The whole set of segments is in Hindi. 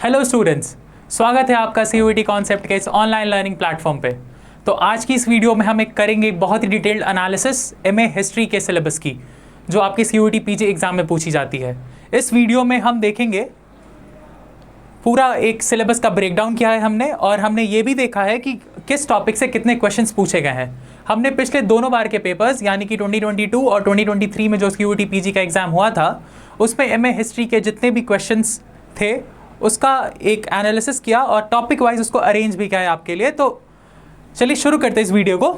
हेलो स्टूडेंट्स, स्वागत है आपका CUET कॉन्सेप्ट के इस ऑनलाइन लर्निंग प्लेटफॉर्म पे। तो आज की इस वीडियो में हम एक करेंगे बहुत ही डिटेल्ड एनालिसिस MA हिस्ट्री के सिलेबस की, जो आपके CUET PG एग्ज़ाम में पूछी जाती है। इस वीडियो में हम देखेंगे पूरा एक सिलेबस का ब्रेकडाउन किया है हमने, और हमने ये भी देखा है कि किस टॉपिक से कितने क्वेश्चंस पूछे गए हैं। हमने पिछले दोनों बार के पेपर्स यानी कि 2022 और 2023 में जो CUET PG का एग्ज़ाम हुआ था, उसमें MA हिस्ट्री के जितने भी क्वेश्चंस थे उसका एक एनालिसिस किया और टॉपिक वाइज उसको अरेंज भी किया है आपके लिए। तो चलिए शुरू करते हैं इस वीडियो को।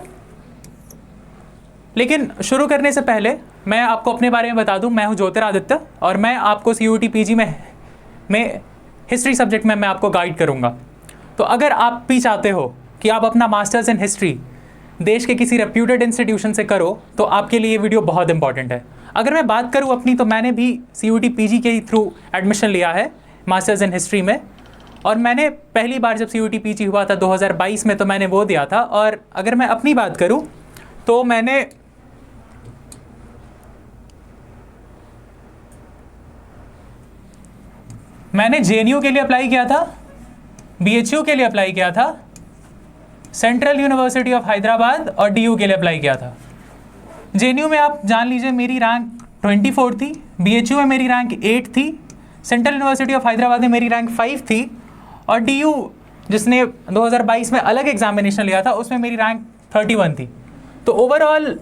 लेकिन शुरू करने से पहले मैं आपको अपने बारे में बता दूं, मैं हूं ज्योतिरादित्य और मैं आपको CUET PG में हिस्ट्री सब्जेक्ट में मैं आपको गाइड करूंगा। तो अगर आप भी चाहते हो कि आप अपना मास्टर्स इन हिस्ट्री देश के किसी रेप्यूटेड इंस्टीट्यूशन से करो, तो आपके लिए ये वीडियो बहुत इंपॉर्टेंट है। अगर मैं बात करूँ अपनी, तो मैंने भी CUET PG के थ्रू एडमिशन लिया है मास्टर्स इन हिस्ट्री में, और मैंने पहली बार जब CUET PG हुआ था 2022 में, तो मैंने वो दिया था। और अगर मैं अपनी बात करूं तो मैंने JNU के लिए अप्लाई किया था, BHU के लिए अप्लाई किया था, सेंट्रल यूनिवर्सिटी ऑफ हैदराबाद और DU के लिए अप्लाई किया था। JNU में आप जान लीजिए मेरी रैंक 24 थी, BHU में मेरी रैंक 8 थी, सेंट्रल यूनिवर्सिटी ऑफ हैदराबाद में मेरी रैंक 5 थी, और DU जिसने 2022 में अलग एग्जामिनेशन लिया था उसमें मेरी रैंक 31 थी। तो ओवरऑल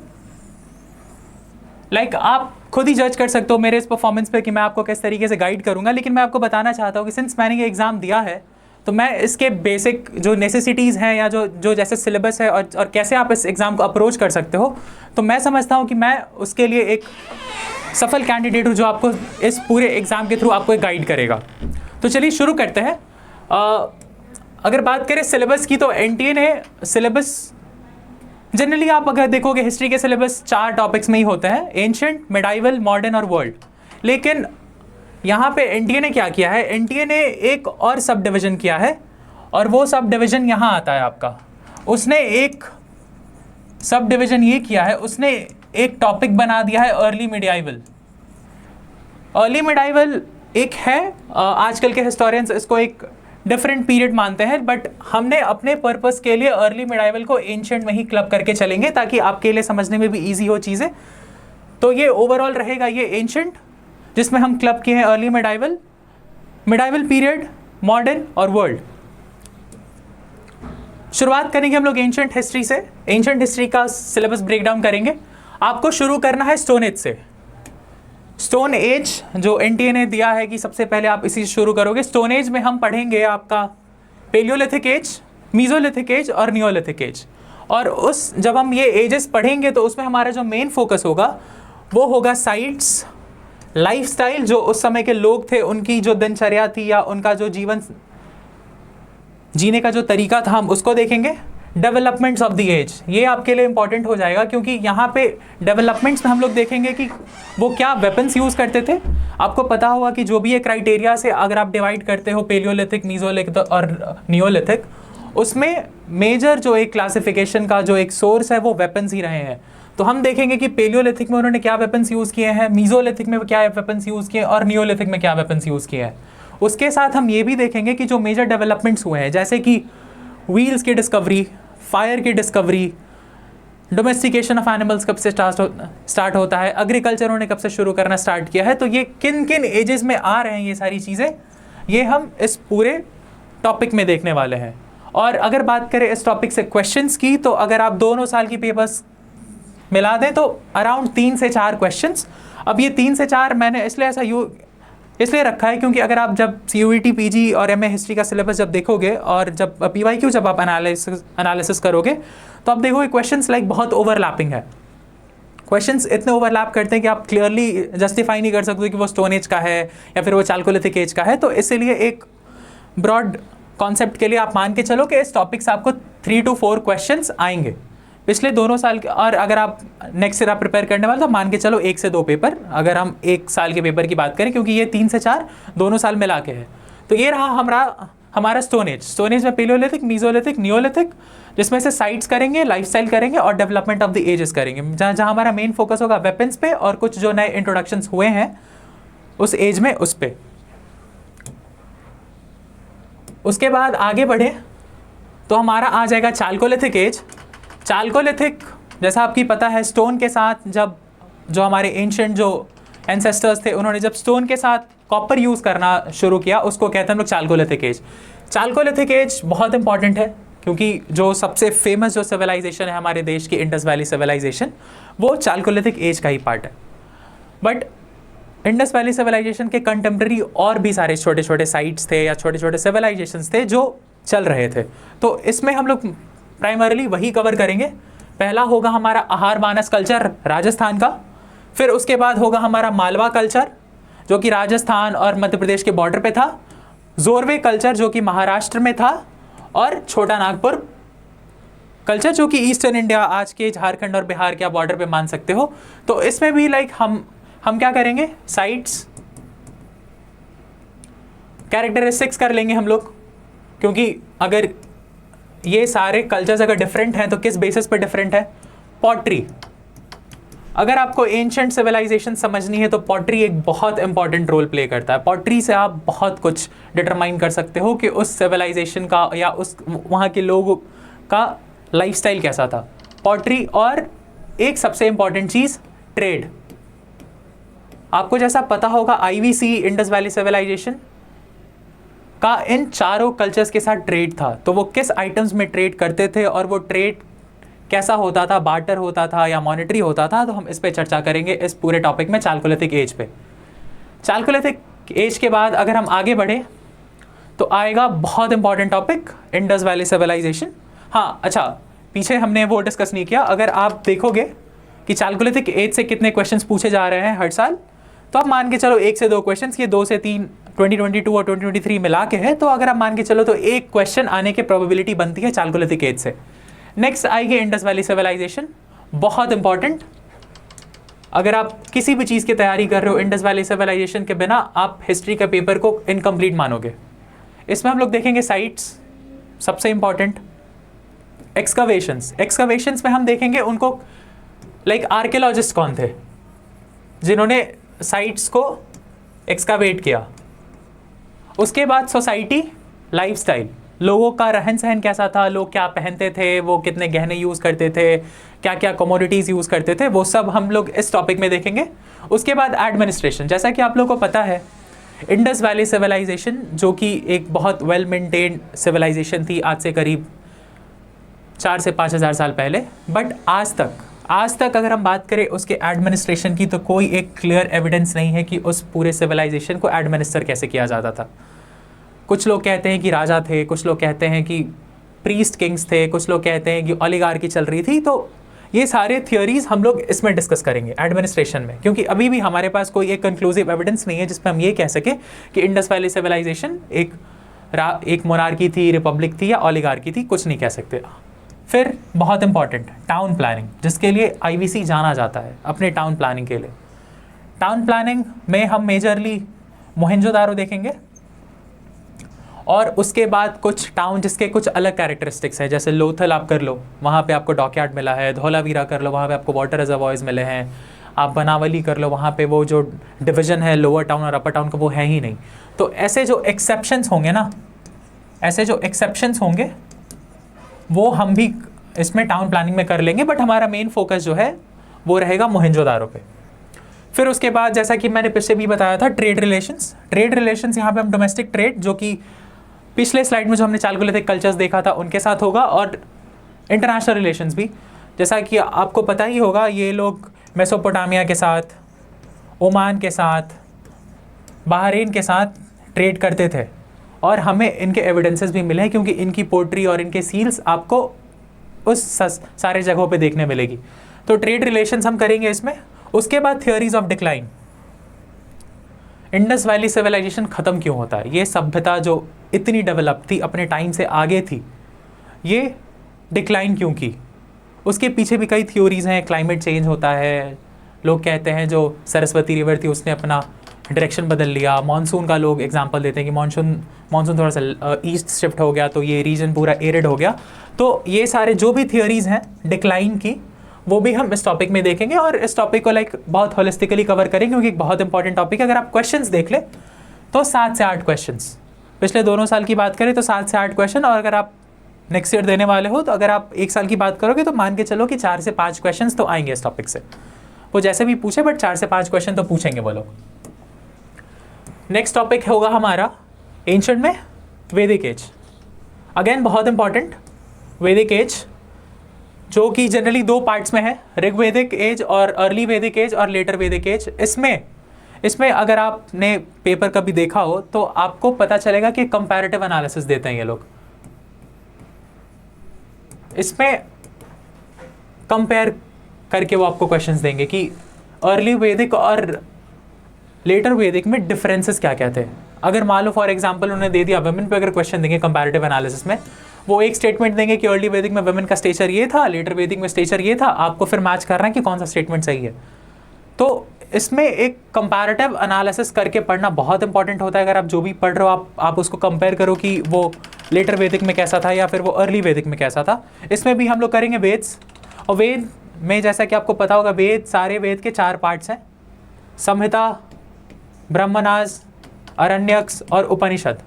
आप खुद ही जज कर सकते हो मेरे इस परफॉर्मेंस पे कि मैं आपको किस तरीके से गाइड करूंगा। लेकिन मैं आपको बताना चाहता हूँ कि सिंस मैंने ये एग्ज़ाम दिया है, तो मैं इसके बेसिक जो नेसेसिटीज़ हैं या जो जैसे सिलेबस है और कैसे आप इस एग्ज़ाम को अप्रोच कर सकते हो, तो मैं समझता हूँ कि मैं उसके लिए एक सफल कैंडिडेट हूँ जो आपको इस पूरे एग्ज़ाम के थ्रू आपको गाइड करेगा। तो चलिए शुरू करते हैं। अगर बात करें सिलेबस की, तो NTA ने सिलेबस जनरली आप अगर देखोगे हिस्ट्री के सिलेबस 4 टॉपिक्स में ही होते हैं, एंशिएंट, मिडाइवल, मॉडर्न और वर्ल्ड। लेकिन यहाँ पे NTA ने क्या किया है, NTA ने एक और सब डिवीज़न किया है, और वो सब डिवीज़न यहाँ आता है आपका। उसने एक सब डिवीज़न ये किया है, उसने एक टॉपिक बना दिया है अर्ली मिडाइवल। अर्ली मिडाइवल एक है, आजकल के हिस्टोरियंस इसको एक डिफरेंट पीरियड मानते हैं, बट हमने अपने पर्पस के लिए अर्ली मिडाइवल को एंशिएंट में ही क्लब करके चलेंगे ताकि आपके लिए समझने में भी ईजी हो चीज़ें। तो ये ओवरऑल रहेगा ये एंशिएंट, जिसमें हम क्लब किए हैं early medieval, medieval period, modern और वर्ल्ड। शुरुआत करेंगे हम लोग एंशिएंट हिस्ट्री से। एंशिएंट हिस्ट्री का सिलेबस ब्रेकडाउन करेंगे। आपको शुरू करना है स्टोन एज से। स्टोन एज जो NTA ने दिया है कि सबसे पहले आप इसी से शुरू करोगे। स्टोन एज में हम पढ़ेंगे आपका पेलियोलिथिक एज, मीजोलिथिक एज और नियोलिथिक एज। और जब हम ये एजेस पढ़ेंगे तो उसमें हमारा जो मेन फोकस होगा वो होगा साइट्स, लाइफस्टाइल, जो उस समय के लोग थे उनकी जो दिनचर्या थी या उनका जो जीवन जीने का जो तरीका था, हम उसको देखेंगे। डेवलपमेंट्स ऑफ द एज, ये आपके लिए इंपॉर्टेंट हो जाएगा क्योंकि यहाँ पे डेवलपमेंट्स में हम लोग देखेंगे कि वो क्या वेपन्स यूज़ करते थे। आपको पता होगा कि जो भी ये क्राइटेरिया से अगर आप डिवाइड करते हो पेलियोलिथिक, मीजोलिथिक और नियोलिथिक, उसमें मेजर जो एक क्लासिफिकेशन का जो एक सोर्स है वो वेपन्स ही रहे हैं। तो हम देखेंगे कि पेलियोलिथिक में उन्होंने क्या वेपन्स यूज़ किए हैं, मीजोलिथिक में क्या वेपन्स यूज़ किए और नियोलिथिक में क्या वेपन्स यूज़ किए हैं। उसके साथ हम ये भी देखेंगे कि जो मेजर डेवलपमेंट्स हुए हैं, जैसे कि व्हील्स की डिस्कवरी, फायर की डिस्कवरी, डोमेस्टिकेशन ऑफ एनिमल्स कब से स्टार्ट होता है, एग्रीकल्चर उन्होंने कब से शुरू करना स्टार्ट किया है। तो ये किन किन एजेस में आ रहे हैं ये सारी चीज़ें, ये हम इस पूरे टॉपिक में देखने वाले हैं। और अगर बात करें इस टॉपिक से क्वेश्चंस की, तो अगर आप दोनों साल की पेपर्स मिला दें तो अराउंड 3 से 4 क्वेश्चंस। अब ये 3 से 4 मैंने इसलिए रखा है क्योंकि अगर आप जब CUET PG और MA हिस्ट्री का सिलेबस जब देखोगे और जब PYQ जब आप एनालिसिस करोगे, तो आप देखोगे क्वेश्चंस बहुत ओवरलैपिंग है। क्वेश्चंस इतने ओवरलैप करते हैं कि आप क्लियरली जस्टिफाई नहीं कर सकते कि वो स्टोन एज का है या फिर वो चालकोलिथिक एज का है। तो इसीलिए एक ब्रॉड कॉन्सेप्ट के लिए आप मान के चलो कि इस टॉपिक से आपको 3 to 4 क्वेश्चंस आएंगे पिछले दोनों साल के। और अगर आप नेक्स्ट ईयर आप प्रिपेयर करने वाले तो मान के चलो 1 से 2 पेपर, अगर हम 1 साल के पेपर की बात करें, क्योंकि ये 3 से 4 दोनों साल मिला के है। तो ये रहा हमारा स्टोन एज। स्टोन एज में पेलियोलिथिक, मीजोलिथिक, नियोलिथिक, जिसमें से साइट्स करेंगे, लाइफस्टाइल करेंगे और डेवलपमेंट ऑफ द एजेस करेंगे, जहाँ हमारा मेन फोकस होगा वेपन्स पे और कुछ जो नए इंट्रोडक्शंस हुए हैं उस एज में उस पे। उसके बाद आगे बढ़े तो हमारा आ जाएगा चाल्कोलिथिक एज। चाल्कोलिथिक जैसा आपकी पता है, स्टोन के साथ जब जो हमारे एंशिएंट जो एंसेस्टर्स थे उन्होंने जब स्टोन के साथ कॉपर यूज़ करना शुरू किया, उसको कहते हैं हम लोग चाल्कोलिथिक एज। चाल्कोलिथिक एज बहुत इंपॉर्टेंट है क्योंकि जो सबसे फेमस जो सिविलाइजेशन है हमारे देश की, इंडस वैली सिविलाइजेशन, वो चाल्कोलिथिक एज का ही पार्ट है। बट इंडस वैली सिविलाइजेशन के कंटेम्प्रेरी और भी सारे छोटे छोटे साइट्स थे या छोटे छोटे सिविलाइजेशंस थे जो चल रहे थे, तो इसमें हम लोग प्राइमरीली वही कवर करेंगे। पहला होगा हमारा आहार मानस कल्चर राजस्थान का, फिर उसके बाद होगा हमारा मालवा कल्चर जो कि राजस्थान और मध्य प्रदेश के बॉर्डर पे था, जोरवे कल्चर जो कि महाराष्ट्र में था, और छोटा नागपुर कल्चर जो कि ईस्टर्न इंडिया, आज के झारखंड और बिहार के बॉर्डर पे मान सकते हो। तो इसमें भी लाइक हम क्या करेंगे, साइट्स कैरेक्टरिस्टिक्स कर लेंगे हम लोग, क्योंकि अगर ये सारे कल्चर्स अगर डिफरेंट हैं तो किस बेसिस पर डिफरेंट है। पॉटरी, अगर आपको एंशिएंट सिविलाइजेशन समझनी है तो पॉटरी एक बहुत इंपॉर्टेंट रोल प्ले करता है। पॉटरी से आप बहुत कुछ डिटरमाइन कर सकते हो कि उस सिविलाइजेशन का या उस वहाँ के लोगों का लाइफस्टाइल कैसा था। पॉटरी, और एक सबसे इंपॉर्टेंट चीज़ ट्रेड। आपको जैसा पता होगा IVC इंडस वैली सिविलाइजेशन का इन चारों कल्चर्स के साथ ट्रेड था, तो वो किस आइटम्स में ट्रेड करते थे और वो ट्रेड कैसा होता था, बार्टर होता था या मॉनेटरी होता था, तो हम इस पे चर्चा करेंगे इस पूरे टॉपिक में, चाल्कोलिथिक एज पे। चाल्कोलिथिक एज के बाद अगर हम आगे बढ़े तो आएगा बहुत important topic, Indus valley civilisation. हाँ अच्छा, पीछे हमने वो डिस्कस नहीं किया। अगर आप देखोगे कि चाल्कोलिथिक एज से कितने क्वेश्चंस पूछे जा रहे हैं हर साल, तो आप मान के चलो 1 से 2 क्वेश्चंस, ये 2 से 3 2022 और 2023 मिला के है, तो अगर आप मान के चलो तो एक क्वेश्चन आने की प्रोबेबिलिटी बनती है चाल्कोलिथिक एज से। नेक्स्ट आएगी इंडस वैली सिविलाइजेशन, बहुत इंपॉर्टेंट। अगर आप किसी भी चीज़ की तैयारी कर रहे हो इंडस वैली सिविलाइजेशन के बिना, आप हिस्ट्री के पेपर को इनकम्प्लीट मानोगे। इसमें हम लोग देखेंगे साइट्स, सबसे इंपॉर्टेंट एक्सकवेशंस में हम देखेंगे उनको लाइक आर्कियोलॉजिस्ट कौन थे जिन्होंने साइट्स को एक्सकावेट किया। उसके बाद सोसाइटी, लाइफस्टाइल, लोगों का रहन सहन कैसा था, लोग क्या पहनते थे, वो कितने गहने यूज़ करते थे, क्या क्या कमोडिटीज़ यूज़ करते थे, वो सब हम लोग इस टॉपिक में देखेंगे। उसके बाद एडमिनिस्ट्रेशन, जैसा कि आप लोगों को पता है इंडस वैली सिविलाइजेशन जो कि एक बहुत वेल मेंटेन्ड सिविलाइजेशन थी आज से करीब 4 से 5 हज़ार साल पहले, बट आज तक अगर हम बात करें उसके एडमिनिस्ट्रेशन की, तो कोई एक क्लियर एविडेंस नहीं है कि उस पूरे सिविलाइजेशन को एडमिनिस्टर कैसे किया जाता था। कुछ लोग कहते हैं कि राजा थे, कुछ लोग कहते हैं कि प्रीस्ट किंग्स थे, कुछ लोग कहते हैं कि ओलिगार्की चल रही थी। तो ये सारे थियोरीज हम लोग इसमें डिस्कस करेंगे एडमिनिस्ट्रेशन में, क्योंकि अभी भी हमारे पास कोई एक कंक्लूसिव एविडेंस नहीं है जिसमें हम ये कह सकें कि इंडस वैली सिविलाइजेशन एक मोनार्की थी, रिपब्लिक थी या ओलिगार्की थी, कुछ नहीं कह सकते। फिर बहुत इंपॉर्टेंट टाउन प्लानिंग, जिसके लिए IVC जाना जाता है अपने टाउन प्लानिंग के लिए। टाउन प्लानिंग में हम मेजरली मोहनजोदारो देखेंगे, और उसके बाद कुछ टाउन जिसके कुछ अलग कैरेक्टरिस्टिक्स है, जैसे लोथल आप कर लो, वहाँ पे आपको डॉकयार्ड मिला है। धौलावीरा कर लो, वहाँ पे आपको वाटर रिजर्वॉयर्स मिले हैं। आप बनावली कर लो, वहाँ पे वो जो डिवीज़न है लोअर टाउन और अपर टाउन का, वो है ही नहीं। तो ऐसे जो एक्सेप्शंस होंगे ना, ऐसे जो एक्सेप्शंस होंगे वो हम भी इसमें टाउन प्लानिंग में कर लेंगे, बट हमारा मेन फोकस जो है वो रहेगा मोहनजोदारो पे। फिर उसके बाद जैसा कि मैंने पीछे भी बताया था, ट्रेड रिलेशंस यहाँ पे हम डोमेस्टिक ट्रेड, जो कि पिछले स्लाइड में जो हमने चाल्कोलिथिक कल्चर्स देखा था उनके साथ होगा, और इंटरनेशनल रिलेशंस भी, जैसा कि आपको पता ही होगा ये लोग मेसोपोटामिया के साथ, ओमान के साथ, बहरीन के साथ ट्रेड करते थे, और हमें इनके एविडेंसेस भी मिले हैं क्योंकि इनकी पोट्री और इनके सील्स आपको उस सारे जगहों पे देखने मिलेगी। तो ट्रेड रिलेशंस हम करेंगे इसमें। उसके बाद theories of decline, Indus valley civilisation ख़त्म क्यों होता है, ये सभ्यता जो इतनी डेवलप थी, अपने टाइम से आगे थी, ये डिक्लाइन क्यों की, उसके पीछे भी कई थ्योरीज हैं। क्लाइमेट चेंज होता है, लोग कहते हैं जो सरस्वती रिवर थी उसने अपना डायरेक्शन बदल लिया। मॉनसून का लोग एग्जांपल देते हैं कि मॉनसून थोड़ा सा ईस्ट शिफ्ट हो गया तो ये रीजन पूरा एरिड हो गया। तो ये सारे जो भी थियोरीज हैं डिक्लाइन की, वो भी हम इस टॉपिक में देखेंगे, और इस टॉपिक को बहुत होलिस्टिकली कवर करेंगे क्योंकि एक बहुत इंपॉर्टेंट टॉपिक है। अगर आप क्वेश्चंस देख ले तो 7 से 8 क्वेश्चंस पिछले दोनों साल की बात करें तो 7 से 8 क्वेश्चन, और अगर आप नेक्स्ट ईयर देने वाले हो तो अगर आप 1 साल की बात करोगे तो मान के चलो कि 4 से 5 क्वेश्चन तो आएंगे इस टॉपिक से। वो जैसे भी पूछे बट 4 से 5 क्वेश्चन तो पूछेंगे वो लोग। नेक्स्ट टॉपिक होगा हमारा एंशिएंट में वैदिक एज। अगेन बहुत इंपॉर्टेंट, वैदिक एज जो कि जनरली 2 पार्ट्स में है, ऋग्वैदिक एज और अर्ली वैदिक एज और लेटर वैदिक एज। इसमें अगर आपने पेपर कभी देखा हो तो आपको पता चलेगा कि कंपैरेटिव एनालिसिस देते हैं ये लोग। इसमें कंपेयर करके वो आपको क्वेश्चंस देंगे कि अर्ली वैदिक और लेटर वैदिक में डिफरेंसेस क्या क्या थे। अगर मान लो फॉर एग्जांपल उन्होंने दे दिया वुमेन पे, अगर क्वेश्चन देंगे कंपैरेटिव एनालिसिस में, वो एक स्टेटमेंट देंगे कि अर्ली वैदिक में वुमेन का स्टेचर ये था, लेटर वैदिक में स्टेचर ये था, आपको फिर मैच करना है कि कौन सा स्टेटमेंट सही है। तो इसमें एक कंपैरेटिव एनालिसिस करके पढ़ना बहुत इंपॉर्टेंट होता है। अगर आप जो भी पढ़ रहे हो आप उसको कंपेयर करो कि वो लेटर वैदिक में कैसा था या फिर वो अर्ली वैदिक में कैसा था। इसमें भी हम लोग करेंगे वेद्स, और वेद में जैसा कि आपको पता होगा वेद, सारे वेद के 4 पार्ट्स हैं, संहिता, ब्रह्मनास, अरण्यक्स और उपनिषद।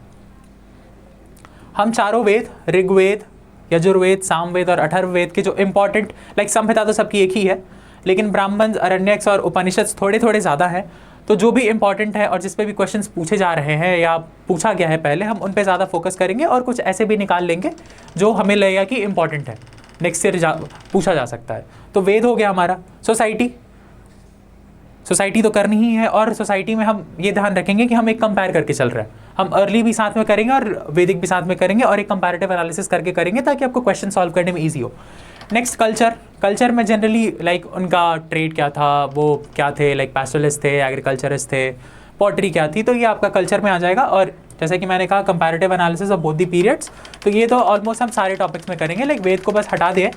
हम चारों वेद, ऋग्वेद, यजुर्वेद, सामवेद और अथर्ववेद के जो इंपॉर्टेंट, लाइक संहिता तो सबकी एक ही है, लेकिन ब्राह्मण, अरण्यक्स और उपनिषद थोड़े थोड़े ज़्यादा है, तो जो भी इंपॉर्टेंट है और जिस पे भी क्वेश्चंस पूछे जा रहे हैं या पूछा गया है पहले, हम उन पे ज़्यादा फोकस करेंगे और कुछ ऐसे भी निकाल लेंगे जो हमें लगेगा कि इंपॉर्टेंट है, नेक्स्ट ईयर पूछा जा सकता है। तो वेद हो गया हमारा। सोसाइटी तो करनी ही है, और सोसाइटी में हम ये ध्यान रखेंगे कि हम एक कंपेयर करके चल रहे हैं, हम अर्ली भी साथ में करेंगे और वैदिक भी साथ में करेंगे और एक कंपैरेटिव एनालिसिस करके करेंगे ताकि आपको क्वेश्चन सॉल्व करने में ईजी हो। नेक्स्ट कल्चर में जनरली लाइक उनका ट्रेड क्या था, वो क्या थे, लाइक पैस्टोरलिस्ट थे, एग्रीकल्चरिस्ट थे, पॉटरी क्या थी, तो ये आपका कल्चर में आ जाएगा। और जैसे कि मैंने कहा comparative analysis of both the periods, तो ये तो ऑलमोस्ट हम सारे टॉपिक्स में करेंगे, लाइक वेद को बस हटा दिए।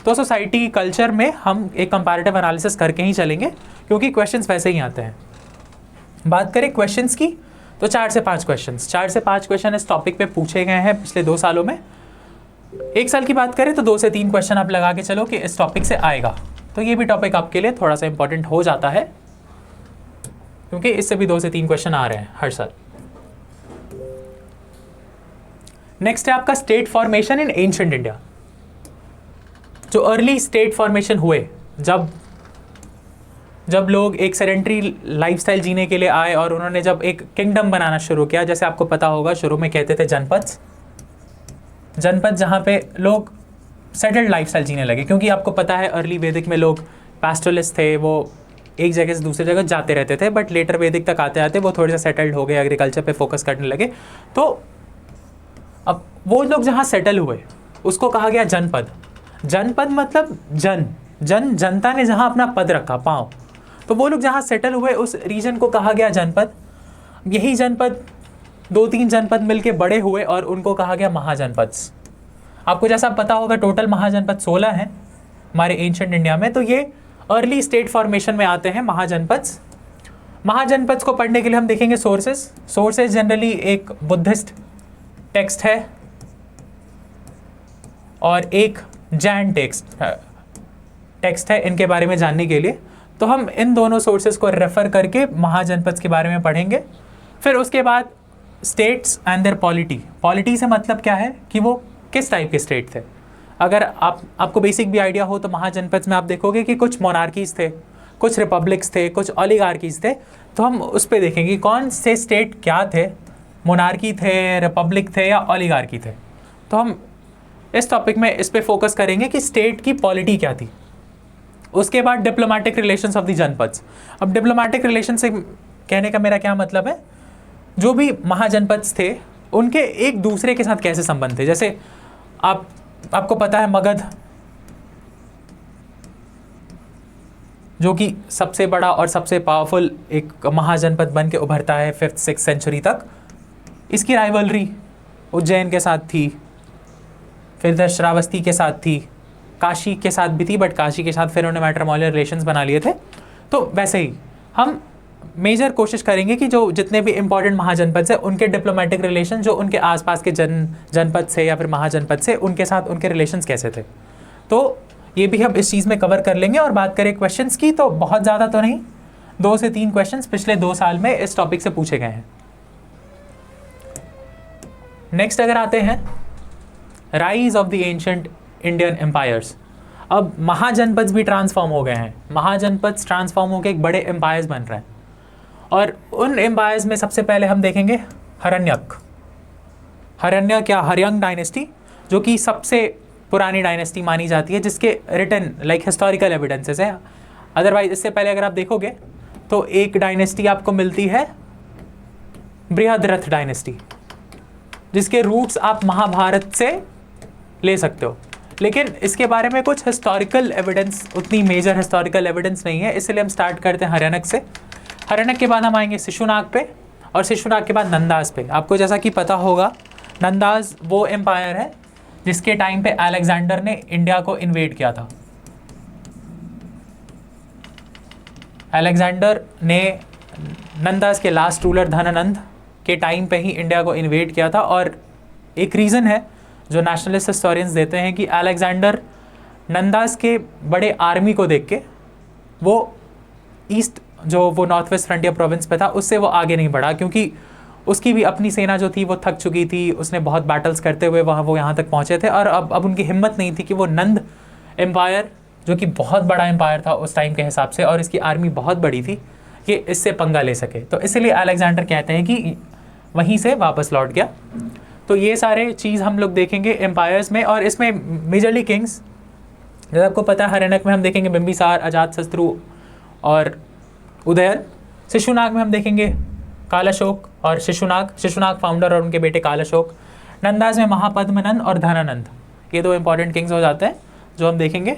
तो सोसाइटी कल्चर में हम एक कंपैरेटिव एनालिसिस करके ही चलेंगे क्योंकि क्वेश्चंस वैसे ही आते हैं। बात करें क्वेश्चंस की तो 4 से 5 क्वेश्चन इस टॉपिक पे पूछे गए हैं पिछले 2 सालों में। 1 साल की बात करें तो 2 से 3 क्वेश्चन आप लगा के चलो कि इस टॉपिक से आएगा, तो ये भी टॉपिक आपके लिए थोड़ा सा इंपॉर्टेंट हो जाता है क्योंकि इससे भी 2 से 3 क्वेश्चन आ रहे हैं हर साल। नेक्स्ट है आपका स्टेट फॉर्मेशन इन एंशिएंट इंडिया। जो अर्ली स्टेट फॉर्मेशन हुए, जब लोग एक सेडेंटरी लाइफस्टाइल जीने के लिए आए और उन्होंने जब एक किंगडम बनाना शुरू किया, जैसे आपको पता होगा शुरू में कहते थे जनपद, जहाँ पे लोग सेटल्ड लाइफस्टाइल जीने लगे, क्योंकि आपको पता है अर्ली वैदिक में लोग पैस्टोरलिस्ट थे, वो एक जगह से दूसरी जगह जाते रहते थे, बट लेटर वैदिक तक आते आते वो थोड़े से सेटल्ड हो गए, एग्रीकल्चर पे फोकस करने लगे। तो अब वो लोग जहाँ सेटल हुए उसको कहा गया जनपद मतलब जनता ने जहाँ अपना पद रखा, पाँव, तो वो लोग जहाँ सेटल हुए उस रीजन को कहा गया जनपद। यही जनपद 2-3 जनपद मिलके बड़े हुए और उनको कहा गया महाजनपद। आपको जैसा पता होगा टोटल महाजनपद 16 हैं हमारे एंशिएंट इंडिया में, तो ये अर्ली स्टेट फॉर्मेशन में आते हैं महाजनपद को पढ़ने के लिए हम देखेंगे सोर्सेज जनरली एक बुद्धिस्ट टेक्स्ट है और एक जैन टेक्स्ट है इनके बारे में जानने के लिए। तो हम इन दोनों सोर्सेज को रेफर करके महाजनपद के बारे में पढ़ेंगे। फिर उसके बाद स्टेट्स एंड देयर पॉलिटी से मतलब क्या है कि वो किस टाइप के स्टेट थे। अगर आपको बेसिक भी आइडिया हो तो महाजनपद में आप देखोगे कि कुछ मोनार्कीज थे, कुछ रिपब्लिक्स थे, कुछ ओलिगार्कीज थे। तो हम उस पर देखेंगे कौन से स्टेट क्या थे, मोनार्की थे, रिपब्लिक थे या ओलिगार्की थे। तो हम इस टॉपिक में इस पे फोकस करेंगे कि स्टेट की पॉलिटी क्या थी। उसके बाद diplomatic relations of the janapads. अब डिप्लोमेटिक रिलेशन से कहने का मेरा क्या मतलब है, जो भी महाजनपद्स थे उनके एक दूसरे के साथ कैसे संबंध थे। जैसे आपको पता है मगध, जो कि सबसे बड़ा और सबसे पावरफुल एक महाजनपद बन के उभरता है 5th-6th सेंचुरी तक। इसकी राइवलरी उज्जैन के साथ थी, फिर श्रावस्ती के साथ थी, काशी के साथ भी थी, बट काशी के साथ फिर उन्होंने मैट्रिमोनियल रिलेशंस बना लिए थे। तो वैसे ही हम मेजर कोशिश करेंगे कि जो जितने भी इंपॉर्टेंट महाजनपद से उनके डिप्लोमेटिक रिलेशन, जो उनके आसपास के जनपद से या फिर महाजनपद से उनके साथ उनके रिलेशंस कैसे थे, तो ये भी हम इस चीज़ में कवर कर लेंगे। और बात करें क्वेश्चंस की तो बहुत ज़्यादा तो नहीं, 2 से 3 क्वेश्चंस पिछले 2 साल में इस टॉपिक से पूछे गए हैं। नेक्स्ट अगर आते हैं rise of the ancient Indian empires. अब महाजनपद भी ट्रांसफॉर्म हो गए हैं, महाजनपद ट्रांसफॉर्म होकर एक बड़े एम्पायर्स बन रहे हैं, और उन एम्पायर्स में सबसे पहले हम देखेंगे हरण्यक। हरण्यक या हर्यंग डायनेस्टी, जो कि सबसे पुरानी डायनेस्टी मानी जाती है, जिसके रिटन लाइक हिस्टोरिकल एविडेंसेस हैं। अदरवाइज इससे पहले अगर आप देखोगे तो एक डायनेस्टी आपको मिलती है बृहद्रथ डायनेस्टी, जिसके रूट्स आप महाभारत से ले सकते हो, लेकिन इसके बारे में कुछ हिस्टोरिकल एविडेंस, उतनी मेजर हिस्टोरिकल एविडेंस नहीं है, इसलिए हम स्टार्ट करते हैं हर्यनक से। हर्यनक के बाद हम आएंगे शिशुनाग पे, और शिशुनाग के बाद नंदास पे। आपको जैसा कि पता होगा, नंदास वो एम्पायर है जिसके टाइम पे अलेक्जेंडर ने इंडिया को इन्वेड किया था। अलेक्जेंडर ने नंदास के लास्ट रूलर धनानंद के टाइम पे ही इंडिया को इन्वेड किया था, और एक रीज़न है जो नेशनलिस्ट हिस्टोरियंस देते हैं कि अलेक्जेंडर नंदास के बड़े आर्मी को देख के वो ईस्ट, जो वो नॉर्थ वेस्ट फ्रंटियर प्रोविंस पे था, उससे वो आगे नहीं बढ़ा, क्योंकि उसकी भी अपनी सेना जो थी वो थक चुकी थी, उसने बहुत बैटल्स करते हुए वो यहाँ तक पहुँचे थे, और अब उनकी हिम्मत नहीं थी कि वो नंद एम्पायर, जो कि बहुत बड़ा एम्पायर था उस टाइम के हिसाब से, और इसकी आर्मी बहुत बड़ी थी, ये इससे पंगा ले सके। तो इसलिए अलेक्जेंडर कहते हैं कि वहीं से वापस लौट गया। तो ये सारे चीज़ हम लोग देखेंगे एम्पायर्स में, और इसमें मेजरली किंग्स, जैसे आपको पता है हर्यनक में हम देखेंगे बिंबिसार, अजातशत्रु और उदयन। शिशुनाग में हम देखेंगे कालाशोक और शिशुनाग फाउंडर और उनके बेटे कालाशोक। नंदास में महापद्मनंद और धनानंद, ये दो इंपॉर्टेंट किंग्स हो जाते हैं जो हम देखेंगे।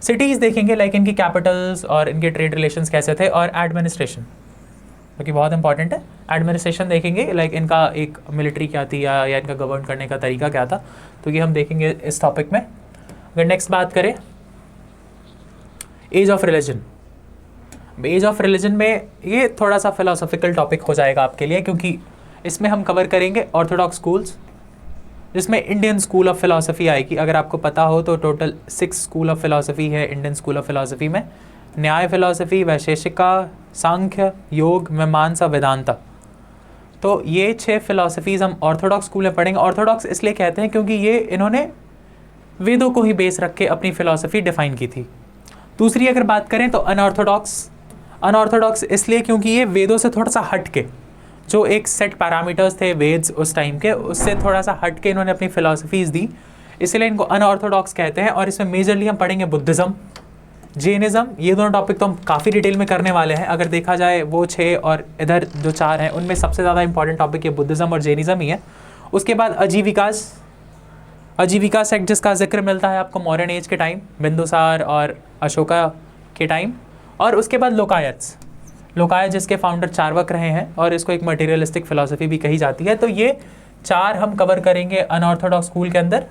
सिटीज़ देखेंगे, लाइक इनकी कैपिटल्स और इनके ट्रेड रिलेशंस कैसे थे, और एडमिनिस्ट्रेशन, जो कि बहुत इंपॉर्टेंट है। एडमिनिस्ट्रेशन देखेंगे, लाइक इनका एक मिलिट्री क्या थी, या इनका गवर्न करने का तरीका क्या था, तो ये हम देखेंगे इस टॉपिक में। अगर नेक्स्ट बात करें age of religion, age of religion में ये थोड़ा सा फिलोसॉफिकल टॉपिक हो जाएगा आपके लिए, क्योंकि इसमें हम कवर करेंगे ऑर्थोडॉक्स स्कूल्स, जिसमें इंडियन स्कूल ऑफ फिलोसफी आएगी। अगर आपको पता हो तो टोटल 6 स्कूल ऑफ फिलोसफी है इंडियन स्कूल ऑफ फिलोसफी में। न्याय फिलोसफी, वैशेषिका, सांख्य, योग, मीमांसा, वेदांता। तो ये 6 फिलोसफीज़ हम ऑर्थोडॉक्स स्कूल में पढ़ेंगे। ऑर्थोडॉक्स इसलिए कहते हैं क्योंकि ये इन्होंने वेदों को ही बेस रख के अपनी फ़िलासफ़ी डिफ़ाइन की थी। दूसरी अगर बात करें तो अनऑर्थोडॉक्स इसलिए क्योंकि ये वेदों से थोड़ा सा हट के, जो एक सेट पैरामीटर्स थे वेद्स उस टाइम के, उससे थोड़ा सा हट के इन्होंने अपनी फ़िलासफ़ीज़ दी, इसलिए इनको अनऑर्थोडॉक्स कहते हैं। और इसमें मेजरली हम पढ़ेंगे बुद्धिज़्म, जैनिज़्म। ये दोनों टॉपिक तो हम काफ़ी डिटेल में करने वाले हैं। अगर देखा जाए वो 6 और इधर जो 4 हैं, उनमें सबसे ज़्यादा इंपॉर्टेंट टॉपिक ये बुद्धिज़्म और जैनिज़्म ही है। उसके बाद आजीविका सेक्ट, जिसका जिक्र मिलता है आपको मॉडर्न एज के टाइम, बिंदुसार और अशोका के टाइम। और उसके बाद लोकायत जिसके फाउंडर चार्वाक रहे हैं, और इसको एक मटेरियलिस्टिक फ़िलासफ़ी भी कही जाती है। तो ये 4 हम कवर करेंगे अनऑर्थोडॉक्स स्कूल के अंदर,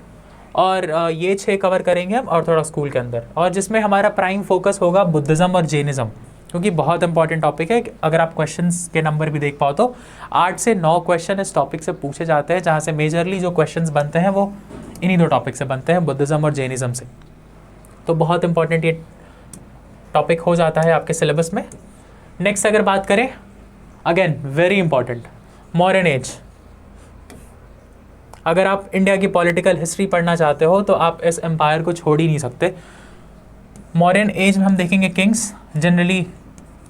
और ये 6 कवर करेंगे हम ऑर्थोडॉक्स स्कूल के अंदर, और जिसमें हमारा प्राइम फोकस होगा बुद्धिज़्म और जैनिज़्म, क्योंकि बहुत इंपॉर्टेंट टॉपिक है। अगर आप क्वेश्चंस के नंबर भी देख पाओ तो 8 से 9 क्वेश्चन इस टॉपिक से पूछे जाते हैं, जहाँ से मेजरली जो क्वेश्चंस बनते हैं वो इन्हीं 2 टॉपिक से बनते हैं, बुद्धिज़्म और जैनिज़्म से। तो बहुत इंपॉर्टेंट ये टॉपिक हो जाता है आपके सिलेबस में। नेक्स्ट अगर बात करें, again very important, modern age. अगर आप इंडिया की पॉलिटिकल हिस्ट्री पढ़ना चाहते हो तो आप इस एम्पायर को छोड़ ही नहीं सकते। मॉडर्न एज में हम देखेंगे किंग्स, जनरली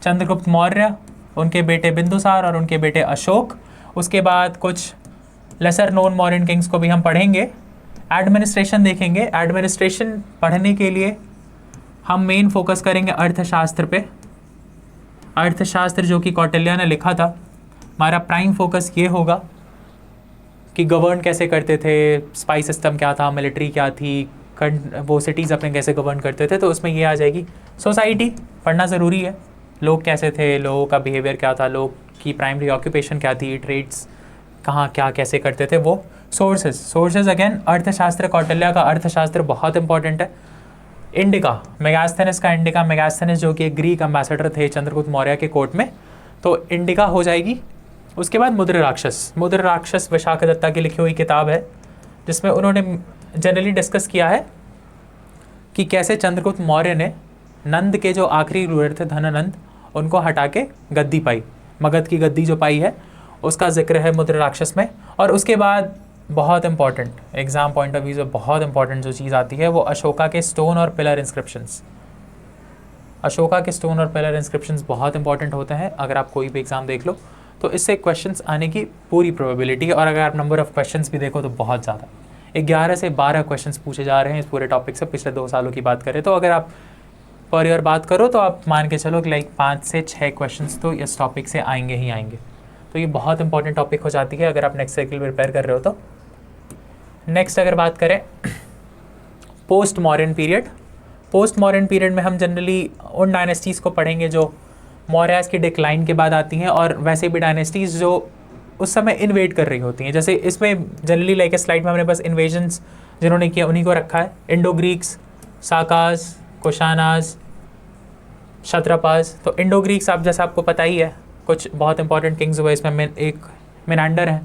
चंद्रगुप्त मौर्य, उनके बेटे बिंदुसार और उनके बेटे अशोक। उसके बाद कुछ लेसर नोन मॉडर्न किंग्स को भी हम पढ़ेंगे। एडमिनिस्ट्रेशन देखेंगे। एडमिनिस्ट्रेशन पढ़ने के लिए हम मेन फोकस करेंगे अर्थशास्त्र पे। अर्थशास्त्र जो कि कौटिल्य ने लिखा था, हमारा प्राइम फोकस ये होगा कि गवर्न कैसे करते थे, स्पाई सिस्टम क्या था, मिलिट्री क्या थी, वो सिटीज़ अपने कैसे गवर्न करते थे। तो उसमें ये आ जाएगी। सोसाइटी पढ़ना ज़रूरी है, लोग कैसे थे, लोगों का बिहेवियर क्या था, लोग की प्राइमरी ऑक्यूपेशन क्या थी, ट्रेड्स कहाँ क्या कैसे करते थे वो। सोर्सेज अगेन अर्थशास्त्र, कौटिल्य का अर्थशास्त्र बहुत इंपॉर्टेंट है। इंडिका, मेगास्थेनिस जो कि एक ग्रीक एम्बेसडर थे चंद्रगुप्त मौर्य के कोर्ट में, तो इंडिका हो जाएगी। उसके बाद मुद्र राक्षस विशाखा दत्ता की लिखी हुई किताब है, जिसमें उन्होंने जनरली डिस्कस किया है कि कैसे चंद्रगुप्त मौर्य ने नंद के जो आखिरी रूलर थे धनानंद, उनको हटा के गद्दी पाई, मगध की गद्दी जो पाई है, उसका जिक्र है मुद्र राक्षस में। और उसके बाद बहुत important, exam point of view से बहुत इंपॉर्टेंट जो चीज़ आती है वो अशोका के स्टोन और पिलर इंस्क्रिप्शंस। अशोका के स्टोन और पिलर इंस्क्रिप्शंस बहुत इंपॉर्टेंट होते हैं। अगर आप कोई भी एग्जाम देख लो तो इससे क्वेश्चंस आने की पूरी प्रोबेबिलिटी है। और अगर आप नंबर ऑफ क्वेश्चंस भी देखो तो बहुत ज़्यादा, 11 से 12 क्वेश्चंस पूछे जा रहे हैं इस पूरे टॉपिक से। पिछले 2 सालों की बात करें तो अगर आप पर ईयर बात करो तो आप मान के चलो कि लाइक 5 से 6 क्वेश्चंस तो इस टॉपिक से आएंगे ही आएंगे। तो ये बहुत इंपॉर्टेंट टॉपिक हो जाती है अगर आप नेक्स्ट साइकिल प्रिपेयर कर रहे हो तो। नेक्स्ट अगर बात करें post modern period, post modern period में हम जनरली उन डायनेस्टीज़ को पढ़ेंगे जो मौर्यास की डिक्लाइन के बाद आती हैं, और वैसे भी डायनेस्टीज़ जो उस समय इन्वेड कर रही होती हैं। जैसे इसमें जनरली लाइक स्लाइड में हमने बस इन्वेजन्स जिन्होंने किया उन्हीं को रखा है, इंडो ग्रीक्स, साकाज, कुशानाज, क्षत्रपास। तो इंडो ग्रीक्स आप जैसा आपको पता ही है, कुछ बहुत इंपॉर्टेंट किंग्स हुए इसमें। एक मेनांडर है,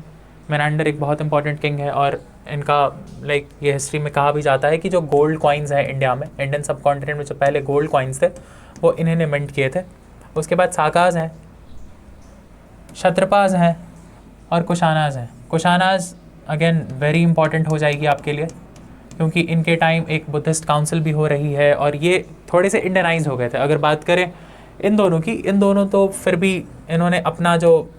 मेनांडर एक बहुत इंपॉर्टेंट किंग है, और इनका लाइक ये हिस्ट्री में कहा भी जाता है कि जो गोल्ड कॉइन्स है इंडिया में, इंडियन सब कॉन्टिनेंट में जो पहले गोल्ड कॉइन्स थे वो इन्होंने मिंट किए थे। उसके बाद साकाज हैं, क्षत्रपास हैं और कुशानाज हैं। कुशानाज अगेन वेरी इंपॉर्टेंट हो जाएगी आपके लिए क्योंकि इनके टाइम एक बुद्धिस्ट काउंसिल भी हो रही है और ये थोड़े से इंडियनाइज हो गए थे। अगर बात करें इन दोनों की, इन दोनों तो फिर भी इन्होंने अपना जो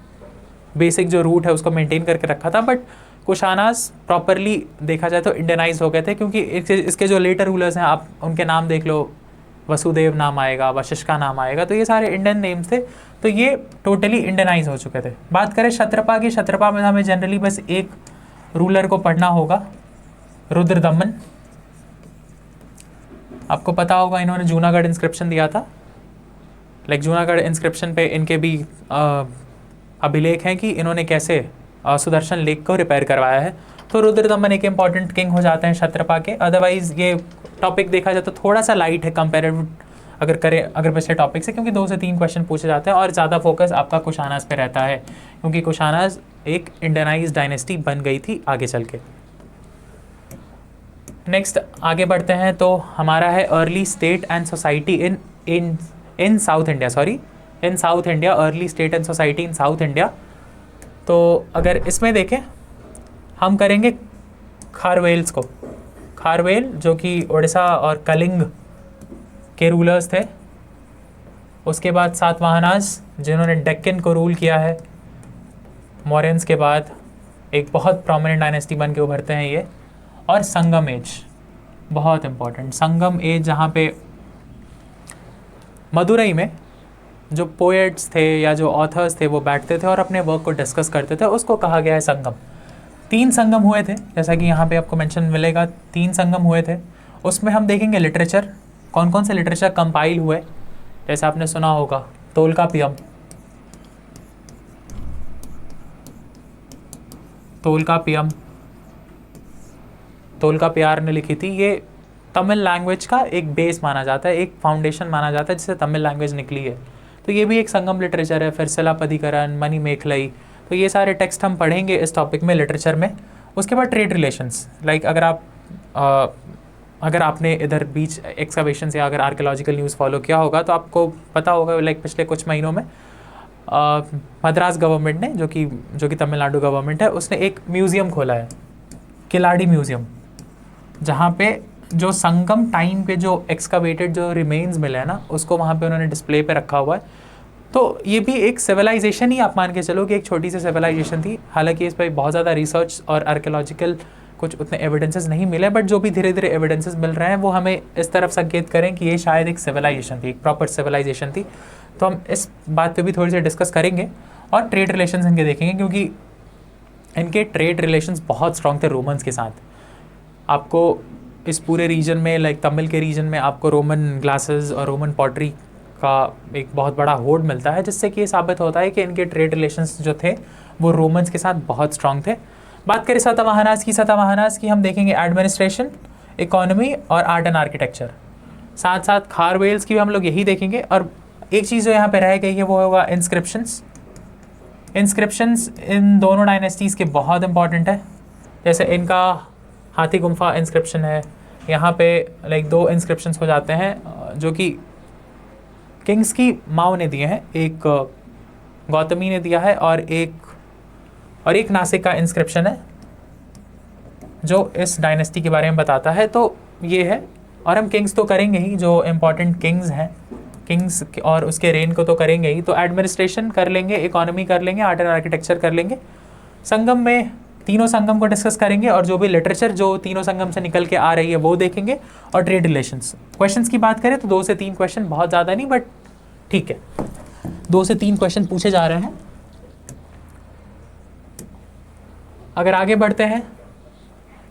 बेसिक जो रूट है उसको मेंटेन करके रखा था, बट कुशानाज प्रॉपरली देखा जाए तो इंडियनाइज हो गए थे क्योंकि इसके जो लेटर रूलर्स हैं आप उनके नाम देख लो, वसुदेव नाम आएगा, वशिष्ठ का नाम आएगा, तो ये सारे इंडियन नेम्स थे, तो ये टोटली इंडियनाइज हो चुके थे। बात करें क्षत्रपा की, क्षत्रपा में हमें जनरली बस एक रूलर को पढ़ना होगा, रुद्रदमन। आपको पता होगा इन्होंने जूनागढ़ इंस्क्रिप्शन दिया था, लाइक जूनागढ़ इंस्क्रिप्शन पे इनके भी अभिलेख हैं कि इन्होंने कैसे सुदर्शन लेक को रिपेयर करवाया है। तो रुद्रदमन एक इंपॉर्टेंट किंग हो जाते हैं क्षत्रपा के। अदरवाइज ये टॉपिक देखा जाए तो थोड़ा सा लाइट है कंपेरेटिव अगर पिछले टॉपिक से, क्योंकि 2 से 3 क्वेश्चन पूछे जाते हैं और ज़्यादा फोकस आपका कुशानाज पे रहता है क्योंकि कुशानाज एक इंडियनाइज डायनेस्टी बन गई थी आगे चल के। नेक्स्ट आगे बढ़ते हैं तो हमारा है early state and society in south India, sorry in south India, early state and society in south India. तो अगर इसमें देखें हम करेंगे खारवेल्स को, खारवेल जो कि उड़ीसा और कलिंग के रूलर्स थे। उसके बाद सातवाहनास जिन्होंने डेक्कन को रूल किया है मौर्यंस के बाद, एक बहुत प्रोमिनेंट डायनेस्टी बन के उभरते हैं ये। और संगम एज बहुत इंपॉर्टेंट, संगम एज जहाँ पे मदुरई में जो पोएट्स थे या जो ऑथर्स थे वो बैठते थे और अपने वर्क को डिस्कस करते थे, उसको कहा गया है संगम। 3 संगम हुए थे, जैसा कि यहाँ पे आपको मेंशन मिलेगा, 3 संगम हुए थे। उसमें हम देखेंगे लिटरेचर, कौन कौन से लिटरेचर कंपाइल हुए, जैसे आपने सुना होगा तोलकापियम, तोलकापियम तोलकापियार ने लिखी थी। ये तमिल लैंग्वेज का एक बेस माना जाता है, एक फाउंडेशन माना जाता है जिससे तमिल लैंग्वेज निकली है, तो ये भी एक संगम लिटरेचर है। फिर सिलापधिकरण, मणिमेखलई, तो ये सारे टेक्स्ट हम पढ़ेंगे इस टॉपिक में लिटरेचर में। उसके बाद ट्रेड रिलेशंस, लाइक अगर आपने इधर बीच एक्सकवेशन या अगर आर्कियोलॉजिकल न्यूज़ फॉलो किया होगा तो आपको पता होगा लाइक पिछले कुछ महीनों में मद्रास गवर्नमेंट ने जो कि तमिलनाडु गवर्नमेंट है, उसने एक म्यूज़ियम खोला है, किलाड़ी म्यूज़ियम, जहाँ पे जो संगम टाइम पे जो एक्सकवेटेड जो रिमेन्स मिले हैं ना उसको वहाँ पे उन्होंने डिस्प्ले पे रखा हुआ है। तो ये भी एक सिविलाइजेशन ही आप मान के चलो कि एक छोटी सी सिविलाइजेशन थी। हालांकि इस पर बहुत ज़्यादा रिसर्च और आर्कियोलॉजिकल कुछ उतने एविडेंसेस नहीं मिले, बट जो भी धीरे धीरे एविडेंसेस मिल रहे हैं वो हमें इस तरफ संकेत करें कि ये शायद एक सिविलाइजेशन थी, एक प्रॉपर सिविलाइजेशन थी। तो हम इस बात पे भी थोड़ी सी डिस्कस करेंगे और ट्रेड रिलेशंस इनके देखेंगे क्योंकि इनके ट्रेड रिलेशंस बहुत स्ट्रॉन्ग थे रोमन्स के साथ। आपको इस पूरे रीजन में लाइक तमिल के रीजन में आपको रोमन ग्लासेस और रोमन पॉटरी का एक बहुत बड़ा होर्ड मिलता है, जिससे कि ये साबित होता है कि इनके ट्रेड रिलेशंस जो थे वो रोमन्स के साथ बहुत स्ट्रॉन्ग थे। बात करें सातवाहनास की हम देखेंगे एडमिनिस्ट्रेशन, इकोनॉमी और आर्ट एंड आर्किटेक्चर। साथ साथ खारवेल्स की भी हम लोग यही देखेंगे। और एक चीज़ जो यहाँ पे रह गई है वो होगा इंस्क्रिप्शंस। इंस्क्रिप्शंस इन दोनों डायनेस्टीज़ के बहुत इंपॉर्टेंट है। जैसे इनका हाथी गुम्फा इंस्क्रिप्शन है, यहाँ पे लाइक 2 इंस्क्रिप्शंस हो जाते हैं जो कि किंग्स की माओ ने दिए हैं, एक गौतमी ने दिया है और एक नासिक का इंस्क्रिप्शन है। जो इस डायनेस्टी के बारे में बताता है। तो ये है, और हम किंग्स तो करेंगे ही, जो इम्पोर्टेंट किंग्स हैं, किंग्स और उसके रेन को तो करेंगे ही। तो एडमिनिस्ट्रेशन कर लेंगे, इकोनॉमी कर लेंगे, आर्ट एंड आर्किटेक्चर कर लेंगे, संगम में तीनों संगम को डिस्कस करेंगे, और जो भी लिटरेचर जो तीनों संगम से निकल के आ रही है वो देखेंगे, और ट्रेड रिलेशंस। क्वेश्चंस की बात करें तो 2 से 3 क्वेश्चन, बहुत ज़्यादा नहीं बट ठीक है, 2 से 3 क्वेश्चन पूछे जा रहे हैं। अगर आगे बढ़ते हैं,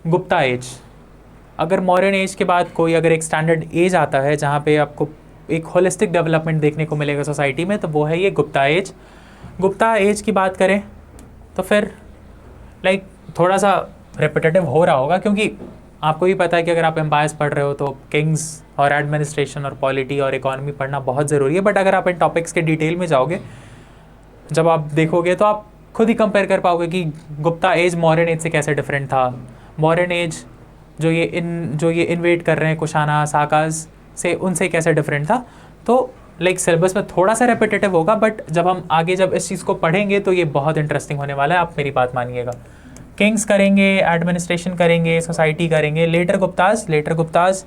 गुप्ता एज। अगर मॉडर्न एज के बाद कोई अगर एक स्टैंडर्ड एज आता है जहाँ पे आपको एक होलिस्टिक डेवलपमेंट देखने को मिलेगा सोसाइटी में, तो वो है ये गुप्ता एज। गुप्ता एज की बात करें तो फिर थोड़ा सा रेपिटेटिव हो रहा होगा, क्योंकि आपको भी पता है कि अगर आप एम्पायर्स पढ़ रहे हो तो किंग्स और एडमिनिस्ट्रेशन और पॉलिटी और इकोनॉमी पढ़ना बहुत ज़रूरी है। बट अगर आप इन टॉपिक्स के डिटेल में जाओगे, जब आप देखोगे तो आप खुद ही कंपेयर कर पाओगे कि गुप्ता एज मॉडर्न एज से कैसे डिफरेंट था। मॉडर्न एज जो ये इन्वेट कर रहे हैं कुशाना साकाज से, उनसे कैसे डिफरेंट था। तो सिलेबस में थोड़ा सा रेपिटेटिव होगा, बट जब हम आगे जब इस चीज़ को पढ़ेंगे तो ये बहुत इंटरेस्टिंग होने वाला है, आप मेरी बात मानिएगा। किंग्स करेंगे, एडमिनिस्ट्रेशन करेंगे, सोसाइटी करेंगे, लेटर गुप्ताज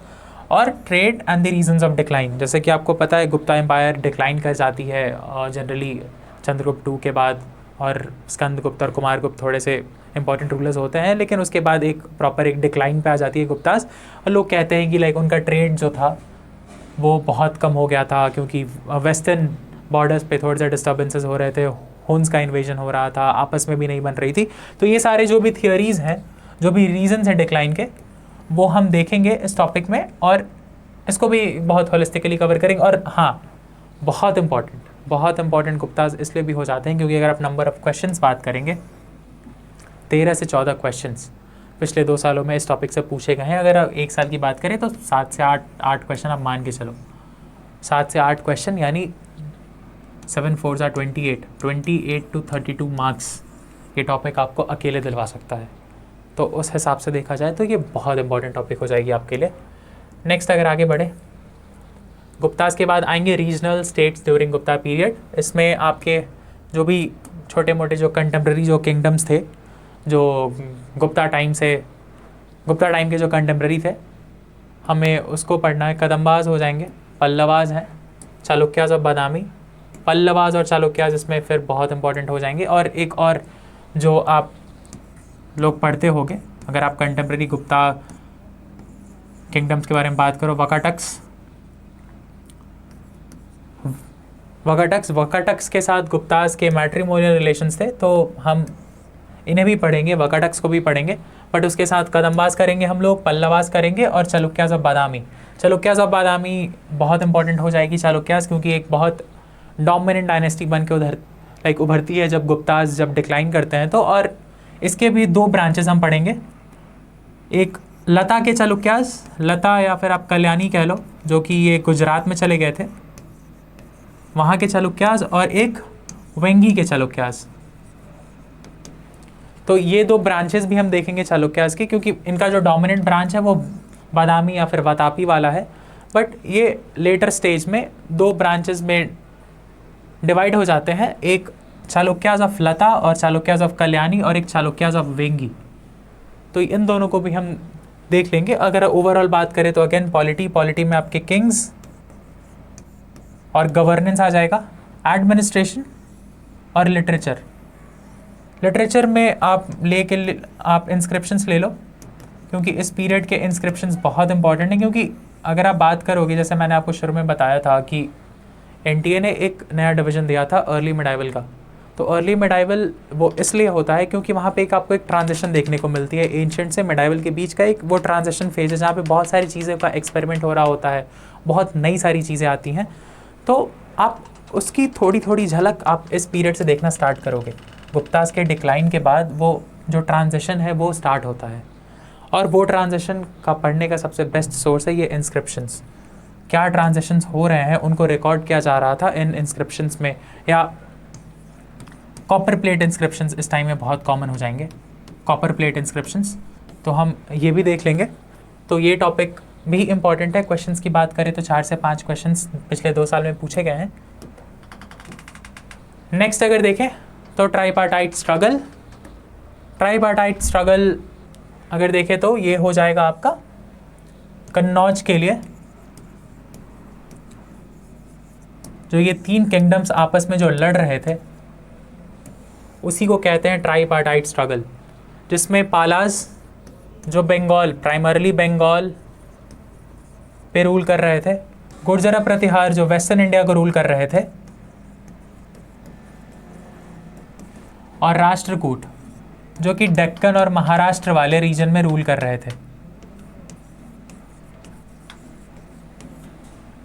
और trade and the reasons of decline. जैसे कि आपको पता है गुप्ता एम्पायर डिक्लाइन कर जाती है जनरली चंद्रगुप्त II के बाद, और स्कंदगुप्त और कुमारगुप्त थोड़े से इंपॉर्टेंट रूलर्स होते हैं, लेकिन उसके बाद एक प्रॉपर एक डिक्लाइन पे आ जाती है गुप्ताज। और लोग कहते हैं कि उनका ट्रेड जो था वो बहुत कम हो गया था, क्योंकि वेस्टर्न बॉर्डर्स पे थोड़े से डिस्टर्बेंसेस हो रहे थे, हुन्स का इन्वेजन हो रहा था, आपस में भी नहीं बन रही थी। तो ये सारे जो भी थियोरीज़ हैं, जो भी रीजंस हैं डिक्लाइन के, वो हम देखेंगे इस टॉपिक में, और इसको भी बहुत होलिस्टिकली कवर करेंगे। और हाँ, बहुत इंपॉर्टेंट गुप्ताज इसलिए भी हो जाते हैं क्योंकि अगर आप नंबर ऑफ़ क्वेश्चंस बात करेंगे, 13 से 14 क्वेश्चंस पिछले 2 सालों में इस टॉपिक से पूछे गए हैं। अगर आप 1 साल की बात करें तो 7 से 8 क्वेश्चन आप मान के चलो, 7 से 8 क्वेश्चन, यानी 7 4 are 28 to 32 मार्क्स ये टॉपिक आपको अकेले दिलवा सकता है। तो उस हिसाब से देखा जाए तो ये बहुत इंपॉर्टेंट टॉपिक हो जाएगी आपके लिए। नेक्स्ट अगर आगे बढ़े, गुप्तास के बाद आएंगे regional states during Gupta period. इसमें आपके जो भी छोटे मोटे जो कंटेम्प्रेरी जो किंगडम्स थे, जो गुप्ता टाइम के जो कंटेम्प्रेरी थे, हमें उसको पढ़ना है। कदम्बाज हो जाएंगे, पल्लवाज हैं, चालुक्याज और बादामी। पल्लवाज और चालुक्याज इसमें फिर बहुत इंपॉर्टेंट हो जाएंगे। और एक और जो आप लोग पढ़ते होंगे अगर आप कंटेम्प्रेरी गुप्ता किंगडम्स के बारे में बात करो, वकाटक्स के साथ गुप्तास के मैट्रिमोनियल रिलेशंस थे, तो हम इन्हें भी पढ़ेंगे, वकाटक्स को भी पढ़ेंगे। बट उसके साथ कदम्बाज करेंगे हम लोग, पल्लवाज करेंगे, और चालुक्याज ऑफ बादामी बहुत इंपॉर्टेंट हो जाएगी चालुक्याज, क्योंकि एक बहुत डोमिनेंट डायनेस्टी बन के उभरती है जब गुप्ताज जब डिक्लाइन करते हैं। तो और इसके भी 2 ब्रांचेस हम पढ़ेंगे, एक लता के चालुक्याज, लता या फिर आप कल्याणी कह लो, जो कि ये गुजरात में चले गए थे, वहाँ के चालुक्याज, और एक वेंगी के चालुक्याज। तो ये 2 ब्रांचेस भी हम देखेंगे चालुक्याज के, क्योंकि इनका जो डोमिनेंट ब्रांच है वो बादामी या फिर वातापी वाला है। बट ये लेटर स्टेज में 2 ब्रांचेस में डिवाइड हो जाते हैं, एक चालुक्याज ऑफ लता और चालुक्याज ऑफ कल्याणी, और एक चालुक्याज ऑफ वेंगी। तो इन दोनों को भी हम देख लेंगे। अगर ओवरऑल बात करें तो अगेन पॉलिटी में आपके किंग्स और गवर्नेंस आ जाएगा, एडमिनिस्ट्रेशन और लिटरेचर में आप इंस्क्रिप्शंस ले लो, क्योंकि इस पीरियड के इंस्क्रिप्शंस बहुत इंपॉर्टेंट हैं। क्योंकि अगर आप बात करोगे, जैसे मैंने आपको शुरू में बताया था कि एनटीए ने एक नया डिवीज़न दिया था अर्ली मिडाइवल का। तो अर्ली मिडाइवल वो इसलिए होता है क्योंकि वहाँ पे आपको एक ट्रांजिशन देखने को मिलती है एंशिएंट से मिडाइवल के बीच का, एक वो ट्रांजिशन फेज है जहाँ पे बहुत सारी चीज़ें का एक्सपेरिमेंट हो रहा होता है, बहुत नई सारी चीज़ें आती हैं। तो आप उसकी थोड़ी थोड़ी झलक आप इस पीरियड से देखना स्टार्ट करोगे। गुप्तास के डिक्लाइन के बाद वो जो ट्रांजिशन है वो स्टार्ट होता है, और वो ट्रांजिशन का पढ़ने का सबसे बेस्ट सोर्स है ये इंस्क्रिप्शंस। क्या ट्रांजिशंस हो रहे हैं उनको रिकॉर्ड किया जा रहा था इन इंस्क्रिप्शंस में, या कॉपर प्लेट इंस्क्रिप्शंस इस टाइम में बहुत कॉमन हो जाएंगे, कॉपर प्लेट इंस्क्रिप्शंस। तो हम ये भी देख लेंगे। तो ये टॉपिक भी इम्पॉर्टेंट है। क्वेश्चंस की बात करें तो 4 से 5 क्वेश्चंस पिछले 2 साल में पूछे गए हैं। नेक्स्ट अगर देखें तो ट्राईपार्टाइट स्ट्रगल अगर देखें तो ये हो जाएगा आपका कन्नौज के लिए, जो ये 3 किंगडम्स आपस में जो लड़ रहे थे उसी को कहते हैं ट्राइपार्टाइट स्ट्रगल, जिसमें पालास जो बंगाल, प्राइमरली बंगाल पे रूल कर रहे थे, गुर्जर प्रतिहार जो वेस्टर्न इंडिया को रूल कर रहे थे, और राष्ट्रकूट जो कि दक्कन और महाराष्ट्र वाले रीजन में रूल कर रहे थे।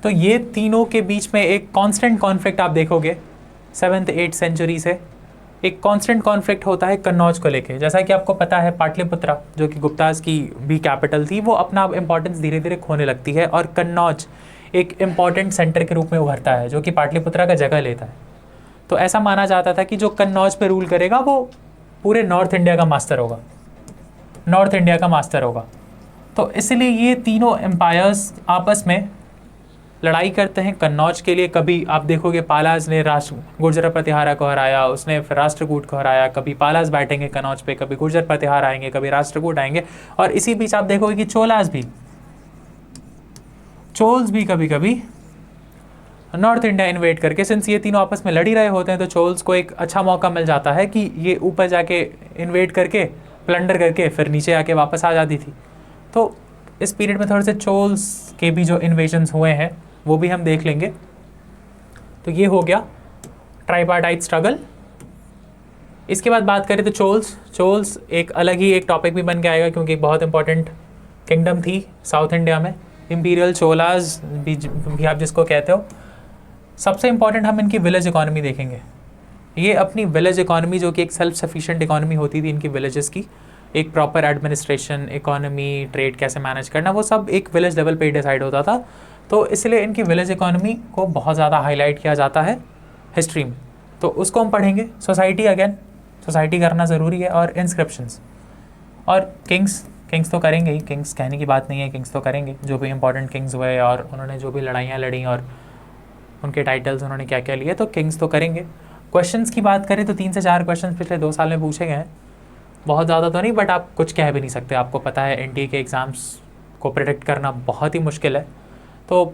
तो ये तीनों के बीच में एक कांस्टेंट कॉन्फ्लिक्ट आप देखोगे 7th 8th सेंचुरी से, एक कांस्टेंट कॉन्फ्लिक्ट होता है कन्नौज को लेके। जैसा कि आपको पता है पाटलिपुत्रा जो कि गुप्ताज की भी कैपिटल थी, वो अपना इंपॉर्टेंस धीरे धीरे खोने लगती है और कन्नौज एक इम्पॉर्टेंट सेंटर के रूप में उभरता है जो कि पाटलिपुत्रा का जगह लेता है। तो ऐसा माना जाता था कि जो कन्नौज पे रूल करेगा वो पूरे नॉर्थ इंडिया का मास्टर होगा, नॉर्थ इंडिया का मास्टर होगा। तो इसलिए ये तीनों एम्पायर्स आपस में लड़ाई करते हैं कन्नौज के लिए। कभी आप देखोगे पालाज ने गुर्जर प्रतिहारा को हराया, उसने फिर राष्ट्रकूट को हराया, कभी पालाज बैठेंगे कन्नौज पे, कभी गुर्जर प्रतिहार आएंगे, कभी राष्ट्रकूट आएंगे। और इसी बीच आप देखोगे कि चोल्स भी कभी कभी नॉर्थ इंडिया इन्वेट करके, सिंस ये तीनों आपस में लड़ ही रहे होते हैं तो चोल्स को एक अच्छा मौका मिल जाता है कि ये ऊपर जाके इन्वेट करके प्लंडर करके फिर नीचे आके वापस आ जाती थी। तो इस पीरियड में थोड़े से चोल्स के भी जो इन्वेजन्स हुए हैं वो भी हम देख लेंगे। तो ये हो गया ट्राइपार्टाइट स्ट्रगल। इसके बाद बात करें तो चोल्स एक अलग ही एक टॉपिक भी बन के आएगा क्योंकि एक बहुत इंपॉर्टेंट किंगडम थी साउथ इंडिया में, इंपीरियल चोलाज भी आप जिसको कहते हो। सबसे इंपॉर्टेंट हम इनकी विलेज इकोनॉमी देखेंगे। ये अपनी विलेज इकोनॉमी जो कि एक सेल्फ सफिशिएंट इकोनॉमी होती थी इनकी विलेजेस की, एक प्रॉपर एडमिनिस्ट्रेशन, इकोनॉमी, ट्रेड कैसे मैनेज करना, वो सब एक विलेज लेवल पे डिसाइड होता था। तो इसलिए इनकी विलेज इकोनॉमी को बहुत ज़्यादा हाईलाइट किया जाता है हिस्ट्री में, तो उसको हम पढ़ेंगे। सोसाइटी, अगेन सोसाइटी करना ज़रूरी है, और इंस्क्रिप्शंस और किंग्स तो करेंगे ही, किंग्स कहने की बात नहीं है, किंग्स तो करेंगे, जो भी इंपॉर्टेंट किंग्स हुए और उन्होंने जो भी लड़ाइयाँ लड़ी और उनके टाइटल्स उन्होंने क्या क्या लिए, तो किंग्स तो करेंगे। क्वेश्चंस की बात करें तो 3 से 4 क्वेश्चंस पिछले 2 साल में पूछे गए हैं, बहुत ज़्यादा तो नहीं, बट आप कुछ कह भी नहीं सकते। आपको पता है एनटीए के एग्ज़ाम्स को प्रेडिक्ट करना बहुत ही मुश्किल है, तो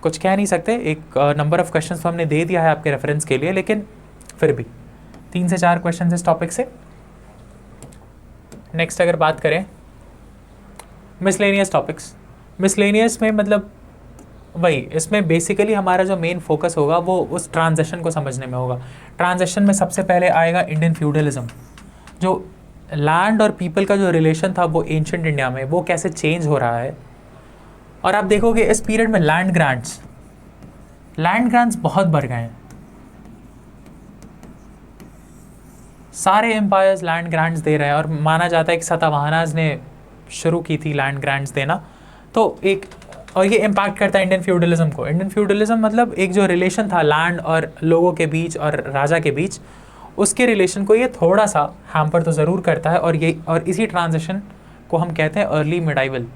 कुछ कह नहीं सकते। एक नंबर ऑफ़ क्वेश्चंस तो हमने दे दिया है आपके रेफरेंस के लिए, लेकिन फिर भी 3 से 4 क्वेश्चन इस टॉपिक से। नेक्स्ट अगर बात करें मिसलेनियस टॉपिक्स, मिसलेनियस में मतलब वही, इसमें बेसिकली हमारा जो मेन फोकस होगा वो उस ट्रांजेक्शन को समझने में होगा। ट्रांजेक्शन में सबसे पहले आएगा इंडियन फ्यूडलिज्म, जो लैंड और पीपल का जो रिलेशन था वो एंशिएंट इंडिया में वो कैसे चेंज हो रहा है। और आप देखोगे इस पीरियड में लैंड ग्रांट्स बहुत बढ़ गए हैं। सारे एम्पायर्स लैंड ग्रांट्स दे रहे हैं, और माना जाता है कि सातवाहनाज ने शुरू की थी लैंड ग्रांट्स देना। तो एक, और ये इम्पैक्ट करता है इंडियन फ्यूडलिज्म को। इंडियन फ्यूडलिज्म मतलब एक जो रिलेशन था लैंड और लोगों के बीच और राजा के बीच, उसके रिलेशन को ये थोड़ा सा हैम्पर तो ज़रूर करता है। और इसी ट्रांजिशन को हम कहते हैं अर्ली मिडाइवल।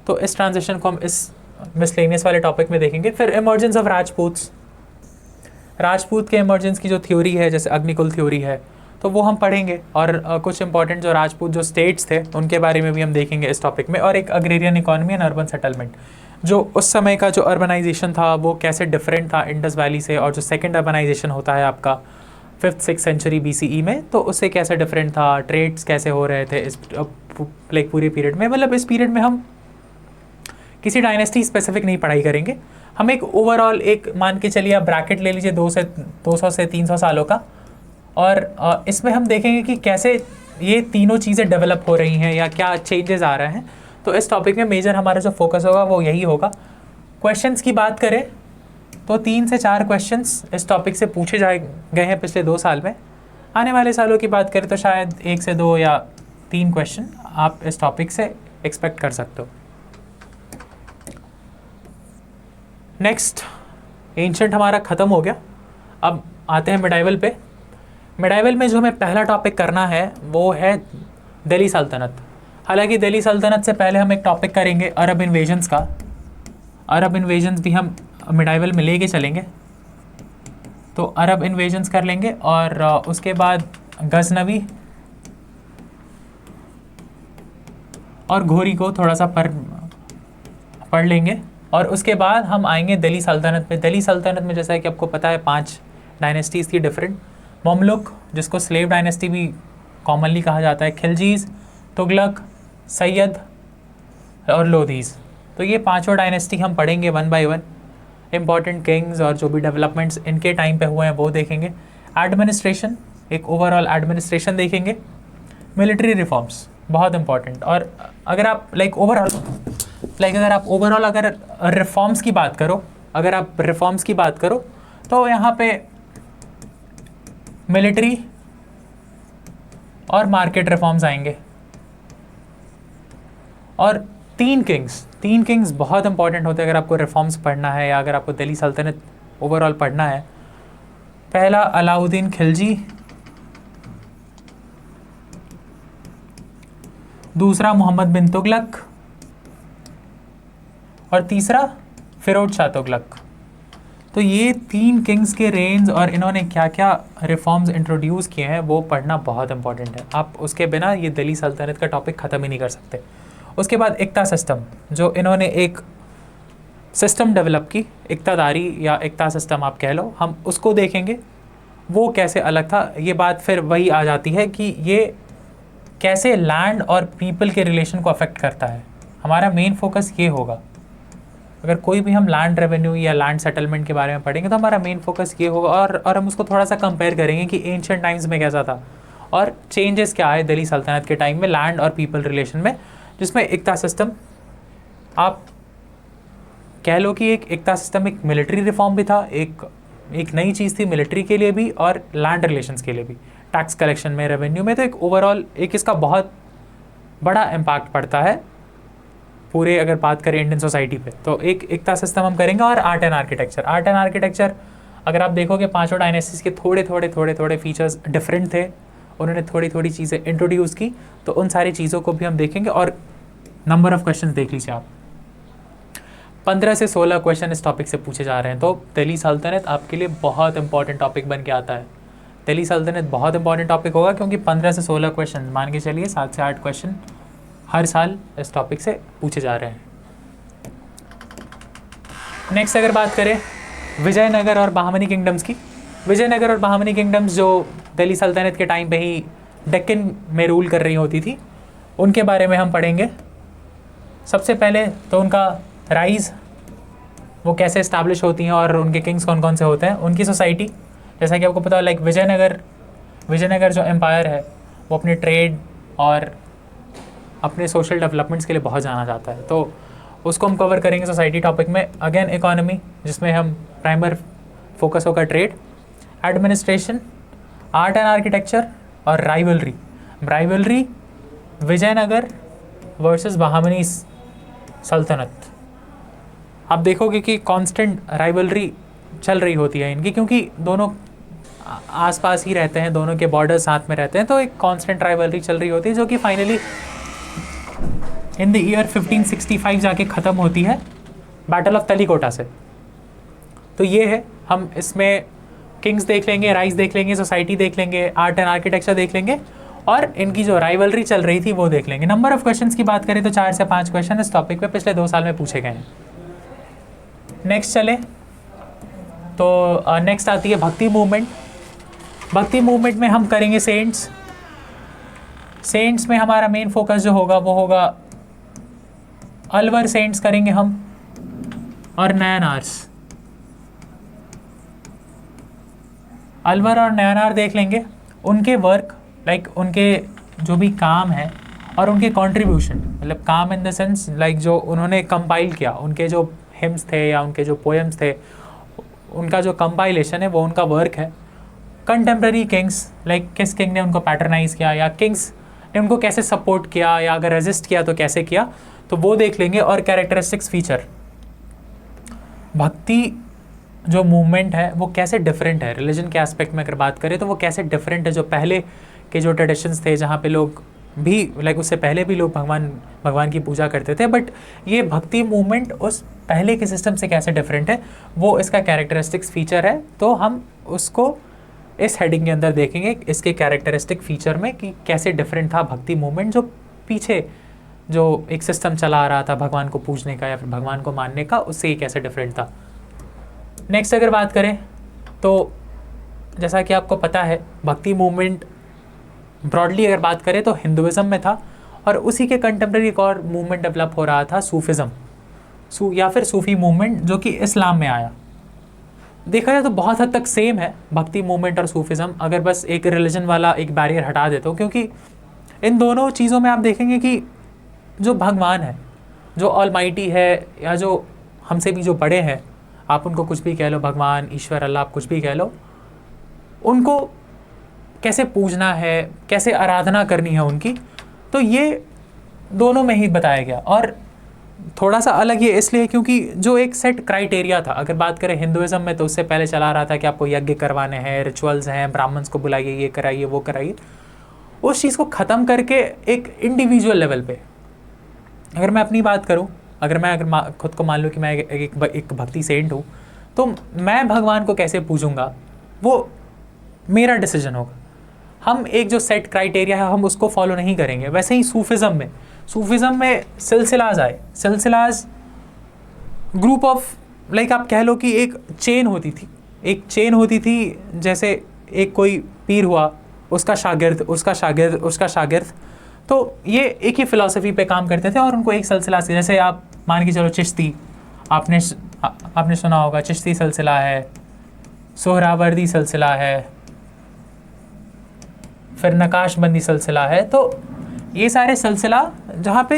तो इस ट्रांजिशन को हम इस मिसलेनियस वाले टॉपिक में देखेंगे। फिर इमर्जेंस ऑफ राजपूत के इमर्जेंस की जो थ्योरी है, जैसे अग्निकुल थ्योरी है, तो वो हम पढ़ेंगे। और कुछ इंपॉर्टेंट जो राजपूत जो स्टेट्स थे उनके बारे में भी हम देखेंगे इस टॉपिक में। और एक agrarian economy and urban settlement, जो उस समय का जो अर्बनाइजेशन था वो कैसे डिफरेंट था इंडस वैली से, और जो सेकंड अर्बनाइजेशन होता है आपका 5th 6th सेंचुरी BCE में, तो उससे कैसे डिफरेंट था, ट्रेड्स कैसे हो रहे थे इस पूरे पीरियड में। मतलब इस पीरियड में हम किसी डायनेस्टी स्पेसिफिक नहीं पढ़ाई करेंगे, हम एक ओवरऑल एक मान के चलिए आप ब्रैकेट ले लीजिए 200 से 300 सालों का, और इसमें हम देखेंगे कि कैसे ये तीनों चीज़ें डेवलप हो रही हैं या क्या चेंजेस आ रहे हैं। तो इस टॉपिक में मेजर हमारा जो फोकस होगा वो यही होगा। क्वेश्चंस की बात करें तो 3 से 4 क्वेश्चंस इस टॉपिक से पूछे गए हैं पिछले 2 साल में। आने वाले सालों की बात करें तो शायद 1 से 2 या 3 क्वेश्चन आप इस टॉपिक से एक्सपेक्ट कर सकते हो। नेक्स्ट, एंशिएंट हमारा ख़त्म हो गया, अब आते हैं मिडाइवल पे। मिडाइवल में जो हमें पहला टॉपिक करना है वो है दिल्ली सल्तनत। हालांकि दिल्ली सल्तनत से पहले हम एक टॉपिक करेंगे अरब इन्वेजन्स का। अरब इन्वेजन्स भी हम मिडाइवल में लेके चलेंगे, तो अरब इन्वेजन्स कर लेंगे। और उसके बाद गजनवी और घोरी को थोड़ा सा पढ़ लेंगे। और उसके बाद हम आएंगे दिल्ली सल्तनत में। दिल्ली सल्तनत में जैसा कि आपको पता है 5 डायनेस्टीज़ थी डिफरेंट। ममलुक, जिसको स्लेव डायनेस्टी भी कॉमनली कहा जाता है, खिलजीज, तुगलक, सैयद और लोधीज़। तो ये पांचों डायनेस्टी हम पढ़ेंगे one by one. Important Kings और जो भी डेवलपमेंट्स इनके टाइम पे हुए हैं वो देखेंगे। एडमिनिस्ट्रेशन, एक ओवरऑल एडमिनिस्ट्रेशन देखेंगे। मिलिट्री रिफॉर्म्स बहुत इंपॉर्टेंट। और अगर आप अगर आप ओवरऑल अगर रिफॉर्म्स की बात करो, तो यहाँ पे मिलिट्री और मार्केट रिफॉर्म्स आएंगे। और तीन किंग्स बहुत इंपॉर्टेंट होते हैं अगर आपको रिफॉर्म्स पढ़ना है या अगर आपको दिल्ली सल्तनत ओवरऑल पढ़ना है। पहला अलाउद्दीन खिलजी, दूसरा मोहम्मद बिन तुगलक और तीसरा फिरोज शाह तुगलक। तो ये 3 किंग्स के रेंज और इन्होंने क्या क्या रिफॉर्म्स इंट्रोड्यूस किए हैं वो पढ़ना बहुत इंपॉर्टेंट है। आप उसके बिना ये दिल्ली सल्तनत का टॉपिक ख़त्म ही नहीं कर सकते। उसके बाद इक्ता सिस्टम, जो इन्होंने एक सिस्टम डेवलप की, इक्तादारी या इक्ता सिस्टम आप कह लो, हम उसको देखेंगे वो कैसे अलग था। ये बात फिर वही आ जाती है कि ये कैसे लैंड और पीपल के रिलेशन को अफेक्ट करता है। हमारा मेन फोकस ये होगा। अगर कोई भी हम लैंड रेवेन्यू या लैंड सेटलमेंट के बारे में पढ़ेंगे तो हमारा मेन फोकस ये होगा और हम उसको थोड़ा सा कंपेयर करेंगे कि एंशिएंट टाइम्स में कैसा था और चेंजेस क्या आए दिल्ली सल्तनत के टाइम में लैंड और पीपल रिलेशन में, जिसमें इक्ता सिस्टम आप कह लो कि एक इक्ता सिस्टम एक मिलिट्री रिफॉर्म भी था, एक नई चीज़ थी मिलिट्री के लिए भी और लैंड रिलेशंस के लिए भी, टैक्स कलेक्शन में, रेवेन्यू में। तो एक ओवरऑल एक इसका बहुत बड़ा इम्पैक्ट पड़ता है पूरे, अगर बात करें इंडियन सोसाइटी पे। तो एक इक्ता सिस्टम हम करेंगे। और आर्ट एंड आर्किटेक्चर अगर आप देखोगे पांचों डायनेस्टीज़ के थोड़े फीचर्स डिफरेंट थे, उन्होंने थोड़ी चीज़ें इंट्रोड्यूस की, तो उन सारी चीज़ों को भी हम देखेंगे। और नंबर ऑफ़ क्वेश्चन देख लीजिए आप, 15 से 16 क्वेश्चन इस टॉपिक से पूछे जा रहे हैं। तो दिल्ली सल्तनत आपके लिए बहुत इंपॉर्टेंट टॉपिक बन के आता है। दिल्ली सल्तनत बहुत इंपॉर्टेंट टॉपिक होगा क्योंकि 15 से 16 क्वेश्चन, मान के चलिए 7 से 8 क्वेश्चन हर साल इस टॉपिक से पूछे जा रहे हैं। नेक्स्ट अगर बात करें विजयनगर और बहामनी किंगडम्स की, विजयनगर और बहामनी किंगडम्स जो दिल्ली सल्तनत के टाइम पे ही डेक्कन में रूल कर रही होती थी, उनके बारे में हम पढ़ेंगे। सबसे पहले तो उनका राइज, वो कैसे इस्टेब्लिश होती हैं और उनके किंग्स कौन कौन से होते हैं, उनकी सोसाइटी। जैसा कि आपको पता है, लाइक विजयनगर जो एम्पायर है वो अपने ट्रेड और अपने सोशल डेवलपमेंट्स के लिए बहुत जाना जाता है, तो उसको हम कवर करेंगे सोसाइटी टॉपिक में। अगेन इकोनॉमी, जिसमें हम प्राइमर फोकस होगा trade, administration, art and architecture और राइवलरी विजयनगर वर्सेस बहामनी सल्तनत। आप देखोगे कि कांस्टेंट राइवलरी चल रही होती है इनकी, क्योंकि दोनों आसपास ही रहते हैं, दोनों के बॉर्डर साथ में रहते हैं, तो एक कांस्टेंट राइवलरी चल रही होती है जो कि फाइनली इन द ईयर 1565 जाके ख़त्म होती है बैटल ऑफ तलीकोटा से। तो ये है, हम इसमें किंग्स देख लेंगे, राइज देख लेंगे, सोसाइटी देख लेंगे, आर्ट एंड आर्किटेक्चर देख लेंगे और इनकी जो राइवलरी चल रही थी वो देख लेंगे। नंबर ऑफ़ क्वेश्चंस की बात करें तो 4 से 5 क्वेश्चन इस टॉपिक पे पिछले 2 साल में पूछे गए हैं। नेक्स्ट चले तो नेक्स्ट आती है भक्ति मूवमेंट। भक्ति मूवमेंट में हम करेंगे सेंट्स में हमारा मेन फोकस जो होगा वो होगा अलवर सेंट्स करेंगे हम और नयनार्स। अलवर और नयनार देख लेंगे, उनके वर्क, लाइक उनके जो भी काम है और उनके कंट्रीब्यूशन, मतलब काम इन द सेंस लाइक जो उन्होंने कंपाइल किया, उनके जो हिम्स थे या उनके जो पोएम्स थे, उनका जो कंपाइलेशन है वो उनका वर्क है। कंटेम्प्रेरी किंग्स, लाइक किस किंग ने उनको पैटर्नाइज किया या किंग्स ने उनको कैसे सपोर्ट किया या अगर रेजिस्ट किया तो कैसे किया, तो वो देख लेंगे। और कैरेक्टरिस्टिक्स फीचर, भक्ति जो मूवमेंट है वो कैसे डिफरेंट है रिलीजन के एस्पेक्ट में अगर बात करें तो वो कैसे डिफरेंट है जो पहले के जो ट्रेडिशंस थे, जहाँ पे लोग भी लाइक उससे पहले भी लोग भगवान की पूजा करते थे, बट ये भक्ति मूवमेंट उस पहले के सिस्टम से कैसे डिफरेंट है वो इसका कैरेक्टरिस्टिक्स फीचर है। तो हम उसको इस हेडिंग के अंदर देखेंगे, इसके कैरेक्टरिस्टिक फीचर में कि कैसे डिफरेंट था भक्ति मूवमेंट जो पीछे जो एक सिस्टम चला आ रहा था भगवान को पूजने का या फिर भगवान को मानने का, उससे ये कैसे डिफरेंट था। नेक्स्ट अगर बात करें तो जैसा कि आपको पता है भक्ति मूवमेंट ब्रॉडली अगर बात करें तो हिंदुइज्म में था, और उसी के कंटेम्प्रेरी एक और मूवमेंट डेवलप हो रहा था सूफिज़्म या फिर सूफी मूवमेंट, जो कि इस्लाम में आया। देखा जाए तो बहुत हद तक सेम है भक्ति मूवमेंट और सूफिज़्म, अगर बस एक रिलीजन वाला एक बैरियर हटा देते हो, क्योंकि इन दोनों चीज़ों में आप देखेंगे कि जो भगवान है, जो ऑलमाइटी है, या जो हमसे भी जो बड़े हैं, आप उनको कुछ भी कह लो, भगवान, ईश्वर, अल्लाह, आप कुछ भी कह लो, उनको कैसे पूजना है, कैसे आराधना करनी है उनकी, तो ये दोनों में ही बताया गया। और थोड़ा सा अलग ये इसलिए क्योंकि जो एक सेट क्राइटेरिया था, अगर बात करें हिंदुइज्म में तो उससे पहले चला रहा था कि आपको यज्ञ करवाने हैं, रिचुअल्स हैं, ब्राह्मण्स को बुलाइए, ये कराइए, वो कराइए, उस चीज़ को ख़त्म करके एक इंडिविजुअल लेवल पे, अगर मैं अपनी बात करूं, अगर खुद को मान लूँ कि मैं एक भक्ति सेंट हूँ, तो मैं भगवान को कैसे पूजूंगा वो मेरा डिसीजन होगा। हम एक जो सेट क्राइटेरिया है हम उसको फॉलो नहीं करेंगे। वैसे ही सूफिज़म में सिलसिलाज आए, सिलसिलाज ग्रुप ऑफ, लाइक आप कह लो कि एक चेन होती थी, जैसे एक कोई पीर हुआ, उसका शागिर्द, तो ये एक ही फ़िलासफ़ी पे काम करते थे और उनको एक सिलसिला से, जैसे आप मान के चलो चिश्ती, आपने सुना होगा, चिश्ती सिलसिला है, सोहरावर्दी सिलसिला है, फिर नकाशबंदी सिलसिला है। तो ये सारे सिलसिला जहाँ पे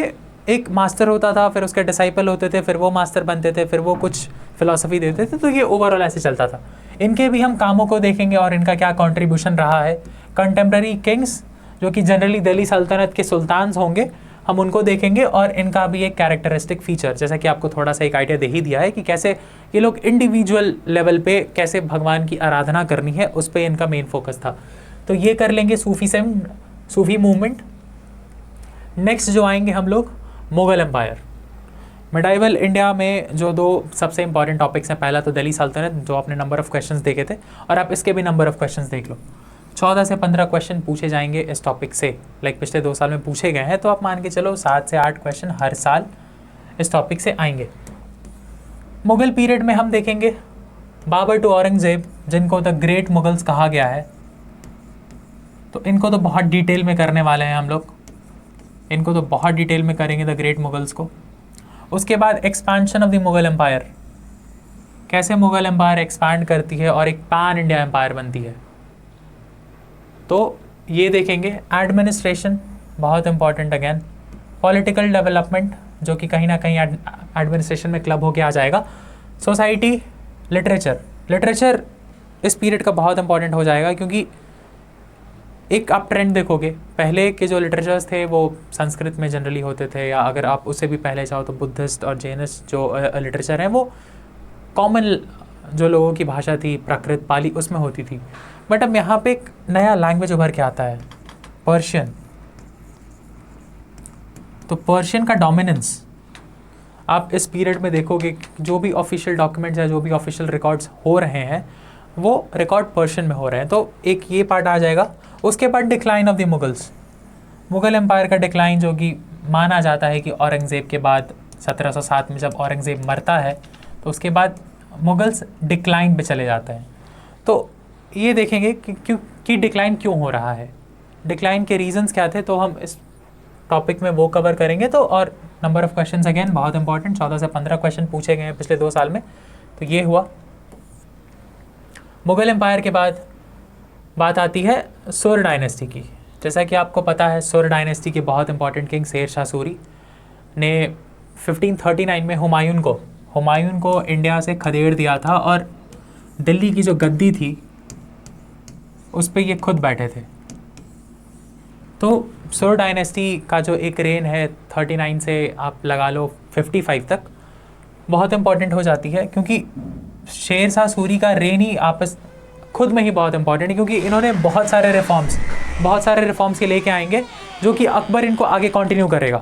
एक मास्टर होता था, फिर उसके डिसाइपल होते थे, फिर वो मास्टर बनते थे, फिर वो कुछ फ़िलासफ़ी देते थे, तो ये ओवरऑल ऐसे चलता था। इनके भी हम कामों को देखेंगे और इनका क्या कंट्रीब्यूशन रहा है। कंटेम्प्रेरी किंग्स जो कि जनरली दिल्ली सल्तनत के सुल्तान्स होंगे, हम उनको देखेंगे, और इनका भी एक कैरेक्टरिस्टिक फीचर, जैसा कि आपको थोड़ा सा एक आइडिया दे ही दिया है कि कैसे ये लोग इंडिविजुअल लेवल पे कैसे भगवान की आराधना करनी है, उस पर इनका मेन फोकस था। तो ये कर लेंगे सूफी मूवमेंट। नेक्स्ट जो आएंगे हम लोग, मुग़ल एम्पायर। मिडाइवल इंडिया में जो दो सबसे इंपॉर्टेंट टॉपिक्स हैं, पहला तो दिल्ली सल्तनत, जो आपने नंबर ऑफ़ क्वेश्चंस देखे थे, और आप इसके भी नंबर ऑफ़ क्वेश्चंस देख लो, 14 से 15 क्वेश्चन पूछे जाएंगे इस टॉपिक से, लाइक पिछले 2 साल में पूछे गए हैं, तो आप मान के चलो 7 से 8 क्वेश्चन हर साल इस टॉपिक से आएंगे। मुग़ल पीरियड में हम देखेंगे बाबर टू औरंगज़ेब, जिनको द ग्रेट मुगल्स कहा गया है, तो इनको तो बहुत डिटेल में करने वाले हैं हम लोग, इनको तो बहुत डिटेल में करेंगे द ग्रेट मुगल्स को। उसके बाद expansion of the Mughal empire, कैसे मुग़ल एम्पायर एक्सपैंड करती है और एक पैन इंडिया एम्पायर बनती है, तो ये देखेंगे। एडमिनिस्ट्रेशन बहुत इंपॉर्टेंट अगेन। पॉलिटिकल डेवलपमेंट, जो कि कहीं ना कहीं एडमिनिस्ट्रेशन में क्लब होके आ जाएगा। सोसाइटी, लिटरेचर इस पीरियड का बहुत इंपॉर्टेंट हो जाएगा, क्योंकि एक आप ट्रेंड देखोगे, पहले के जो लिटरेचर्स थे वो संस्कृत में जनरली होते थे, या अगर आप उससे भी पहले जाओ तो बुद्धिस्ट और जैनिस्ट जो लिटरेचर हैं वो कॉमन जो लोगों की भाषा थी, प्राकृत, पाली, उसमें होती थी। बट अब यहाँ पे एक नया लैंग्वेज उभर के आता है, पर्शियन। तो पर्शियन का डोमिनेंस आप इस पीरियड में देखोगे, जो भी ऑफिशियल डॉक्यूमेंट्स या जो भी ऑफिशियल रिकॉर्ड्स हो रहे हैं वो रिकॉर्ड पर्शियन में हो रहे हैं, तो एक ये पार्ट आ जाएगा। उसके बाद decline of the Mughals, Mughal empire का डिक्लाइन, जो कि माना जाता है कि औरंगज़ेब के बाद 1707 में जब औरंगज़ेब मरता है तो उसके बाद मुगल्स डिक्लाइन पे चले जाते हैं। तो ये देखेंगे कि डिक्लाइन क्यों हो रहा है, डिक्लाइन के रीजंस क्या थे, तो हम इस टॉपिक में वो कवर करेंगे। तो और नंबर ऑफ़ क्वेश्चंस अगेन बहुत इंपॉर्टेंट, 14 से 15 क्वेश्चन पूछे गए हैं पिछले 2 साल में। तो ये हुआ मुग़ल एम्पायर के बाद बात आती है सुर डायनेस्टी की। जैसा कि आपको पता है, सुर डायनेस्टी के बहुत इंपॉर्टेंट किंग शेर शाह सूरी ने 1539 में हुमायूं को इंडिया से खदेड़ दिया था, और दिल्ली की जो गद्दी थी उस पे ये खुद बैठे थे। तो सुर डायनेस्टी का जो एक रेन है 39 से आप लगा लो 55 तक, बहुत इंपॉर्टेंट हो जाती है, क्योंकि शेर शाह सूरी का रेन ही आपस खुद में ही बहुत इंपॉर्टेंट है, क्योंकि इन्होंने बहुत सारे रिफॉर्म्स के लेके आएंगे, जो कि अकबर इनको आगे कंटिन्यू करेगा।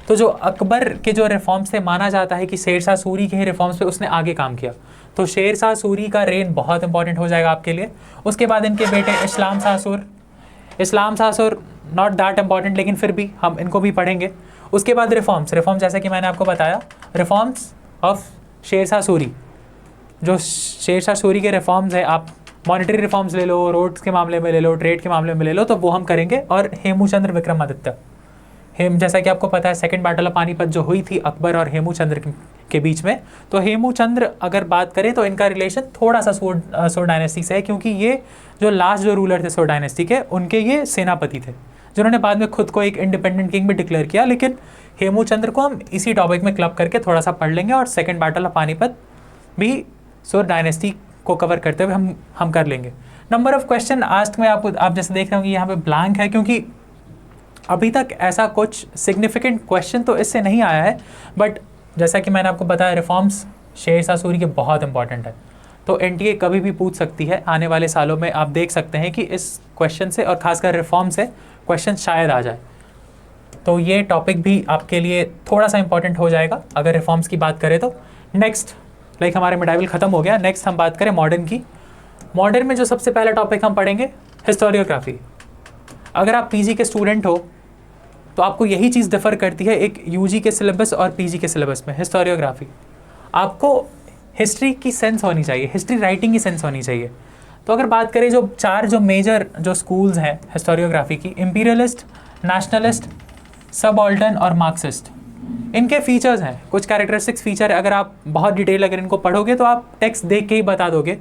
तो जो अकबर के जो रिफॉर्म्स थे, माना जाता है कि शेर शाह सूरी के ही रिफॉर्म्स पे उसने आगे काम किया, तो शेर शाह सूरी का रेन बहुत इंपॉर्टेंट हो जाएगा आपके लिए। उसके बाद इनके बेटे इस्लाम शाह सूर नॉट दैट इंपॉर्टेंट, लेकिन फिर भी हम इनको भी पढ़ेंगे। उसके बाद रिफॉर्म्स जैसे कि मैंने आपको बताया, रिफॉर्म्स ऑफ शेरशाह सूरी, जो शेरशाह सूरी के रिफॉर्म्स है, आप मॉनेटरी रिफॉर्म्स ले लो, रोड्स के मामले में ले लो, ट्रेड के मामले में ले लो, तो वो हम करेंगे। और हेमूचंद्र विक्रमादित्य, जैसा कि आपको पता है सेकंड बैटल ऑफ पानीपत जो हुई थी अकबर और हेमूचंद्र के बीच में, तो हेमूचंद्र अगर बात करें तो इनका रिलेशन थोड़ा सा सोर डायनेस्टी से है, क्योंकि ये जो लास्ट जो रूलर थे सोर डायनेस्टी के, उनके ये सेनापति थे, जिन्होंने बाद में खुद को एक इंडिपेंडेंट किंग भी डिक्लेयर किया। लेकिन हेमूचंद्र को हम इसी टॉपिक में क्लब करके थोड़ा सा पढ़ लेंगे, और सेकेंड बैटल ऑफ पानीपत भी सोर डायनेस्टी को कवर करते हुए हम कर लेंगे। नंबर ऑफ क्वेश्चन आस्क्ड में आप जैसे देख रहे हो कि यहाँ पे ब्लैंक है, क्योंकि अभी तक ऐसा कुछ सिग्निफिकेंट क्वेश्चन तो इससे नहीं आया है, बट जैसा कि मैंने आपको बताया रिफॉर्म्स शेरशाह सूरी के बहुत इंपॉर्टेंट है, तो एनटीए कभी भी पूछ सकती है। आने वाले सालों में आप देख सकते हैं कि इस क्वेश्चन से और खासकर रिफॉर्म से क्वेश्चन शायद आ जाए, तो ये टॉपिक भी आपके लिए थोड़ा सा इंपॉर्टेंट हो जाएगा अगर रिफॉर्म्स की बात करें तो। नेक्स्ट हमारे मिडाइवल ख़त्म हो गया, नेक्स्ट हम बात करें मॉडर्न की। मॉडर्न में जो सबसे पहला टॉपिक हम पढ़ेंगे हिस्टोरियोग्राफी। अगर आप पीजी के स्टूडेंट हो तो आपको यही चीज़ डिफ़र करती है एक यूजी के सिलेबस और पीजी के सिलेबस में। हिस्टोरियोग्राफी आपको हिस्ट्री की सेंस होनी चाहिए, हिस्ट्री राइटिंग की सेंस होनी चाहिए। तो अगर बात करें जो चार जो मेजर जो स्कूल्स हैं हिस्टोरियोग्राफी की, इंपीरियलिस्ट, नेशनलिस्ट, सबऑल्टर्न और मार्क्सिस्ट, इनके फीचर्स हैं, कुछ कैरेक्टरिस्टिक्स फीचर। अगर आप बहुत डिटेल अगर इनको पढ़ोगे तो आप टेक्स्ट देख के ही बता दोगे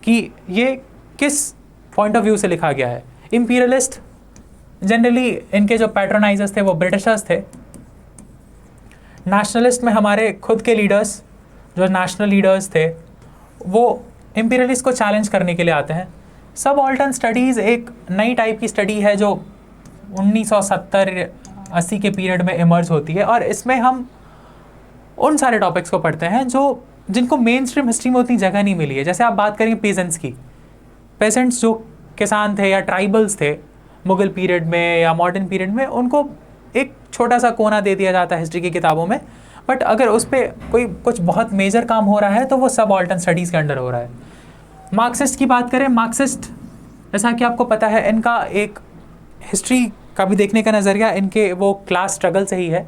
कि ये किस पॉइंट ऑफ व्यू से लिखा गया है। इंपीरियलिस्ट जनरली इनके जो पैट्रोनाइजर्स थे वो ब्रिटिशर्स थे। नेशनलिस्ट में हमारे खुद के लीडर्स, जो नेशनल लीडर्स थे, वो इंपीरियलिस्ट को चैलेंज करने के लिए आते हैं। सबऑल्टर्न स्टडीज़ एक नई टाइप की स्टडी है जो 1970-80 के पीरियड में इमर्ज होती है, और इसमें हम उन सारे टॉपिक्स को पढ़ते हैं जिनको मेन स्ट्रीम हिस्ट्री में उतनी जगह नहीं मिली है। जैसे आप बात करेंगे पेजेंट्स की, पेजेंट्स जो किसान थे या ट्राइबल्स थे मुगल पीरियड में या मॉडर्न पीरियड में, उनको एक छोटा सा कोना दे दिया जाता है हिस्ट्री की किताबों में, बट अगर उस पर कुछ बहुत मेजर काम हो रहा है तो वो सबऑल्टर्न स्टडीज़ के अंडर हो रहा है। मार्क्सिस्ट की बात करें, मार्क्सिस्ट जैसा कि आपको पता है इनका एक हिस्ट्री का भी देखने का नज़रिया इनके वो क्लास स्ट्रगल से ही है।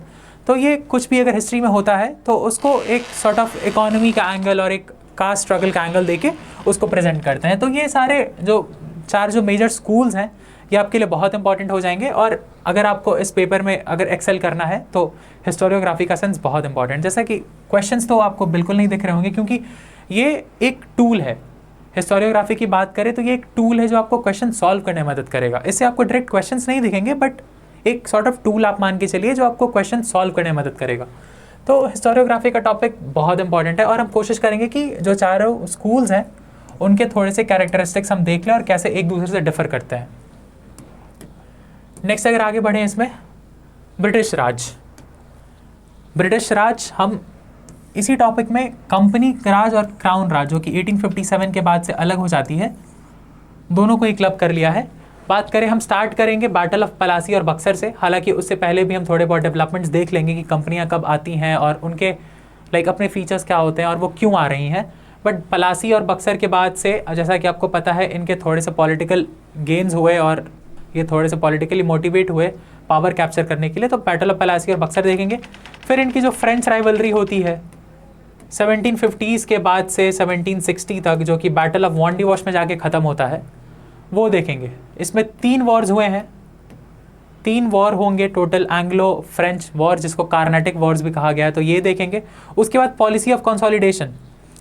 तो ये कुछ भी अगर हिस्ट्री में होता है तो उसको एक सॉर्ट ऑफ इकोनॉमी का एंगल और एक कास्ट स्ट्रगल का एंगल देके उसको प्रेजेंट करते हैं। तो ये सारे जो चार जो मेजर स्कूल्स हैं ये आपके लिए बहुत इंपॉर्टेंट हो जाएंगे, और अगर आपको इस पेपर में अगर एक्सेल करना है तो हिस्टोरियोग्राफी का सेंस बहुत इंपॉर्टेंट। जैसा कि क्वेश्चंस तो आपको बिल्कुल नहीं दिख रहे होंगे, क्योंकि ये एक टूल है। हिस्टोरियोग्राफी की बात करें तो ये एक टूल है जो आपको क्वेश्चन सॉल्व करने में मदद करेगा। इससे आपको डायरेक्ट क्वेश्चंस नहीं दिखेंगे, बट एक सॉर्ट ऑफ टूल आप मान के चलिए जो आपको क्वेश्चन सॉल्व करने में मदद करेगा। तो हिस्टोरियोग्राफी का टॉपिक बहुत इंपॉर्टेंट है, और हम कोशिश करेंगे कि जो चारों स्कूल्स हैं उनके थोड़े से कैरेक्टरिस्टिक्स हम देख लें और कैसे एक दूसरे से डिफर करते हैं। नेक्स्ट अगर आगे बढ़ें, इसमें ब्रिटिश राज हम इसी टॉपिक में कंपनी राज और क्राउन राज, जो कि 1857 के बाद से अलग हो जाती है, दोनों को ही क्लब कर लिया है। बात करें, हम स्टार्ट करेंगे बैटल ऑफ पलासी और बक्सर से। हालांकि उससे पहले भी हम थोड़े बहुत डेवलपमेंट्स देख लेंगे कि कंपनियां कब आती हैं और उनके अपने फीचर्स क्या होते हैं और वो क्यों आ रही हैं। बट पलासी और बक्सर के बाद से जैसा कि आपको पता है इनके थोड़े से पॉलिटिकल गेन्स हुए और ये थोड़े से पॉलिटिकली मोटिवेट हुए पावर कैप्चर करने के लिए, तो बैटल ऑफ पलासी और बक्सर देखेंगे। फिर इनकी जो फ्रेंच राइवलरी होती है 1750s के बाद से 1760 तक, जो कि बैटल ऑफ वॉन्डिवॉश में जाके ख़त्म होता है, वो देखेंगे। इसमें 3 वॉर्स हुए हैं, 3 वॉर होंगे टोटल, एंग्लो फ्रेंच वॉर जिसको कार्नेटिक वॉर्स भी कहा गया है, तो ये देखेंगे। उसके बाद पॉलिसी ऑफ कंसोलिडेशन,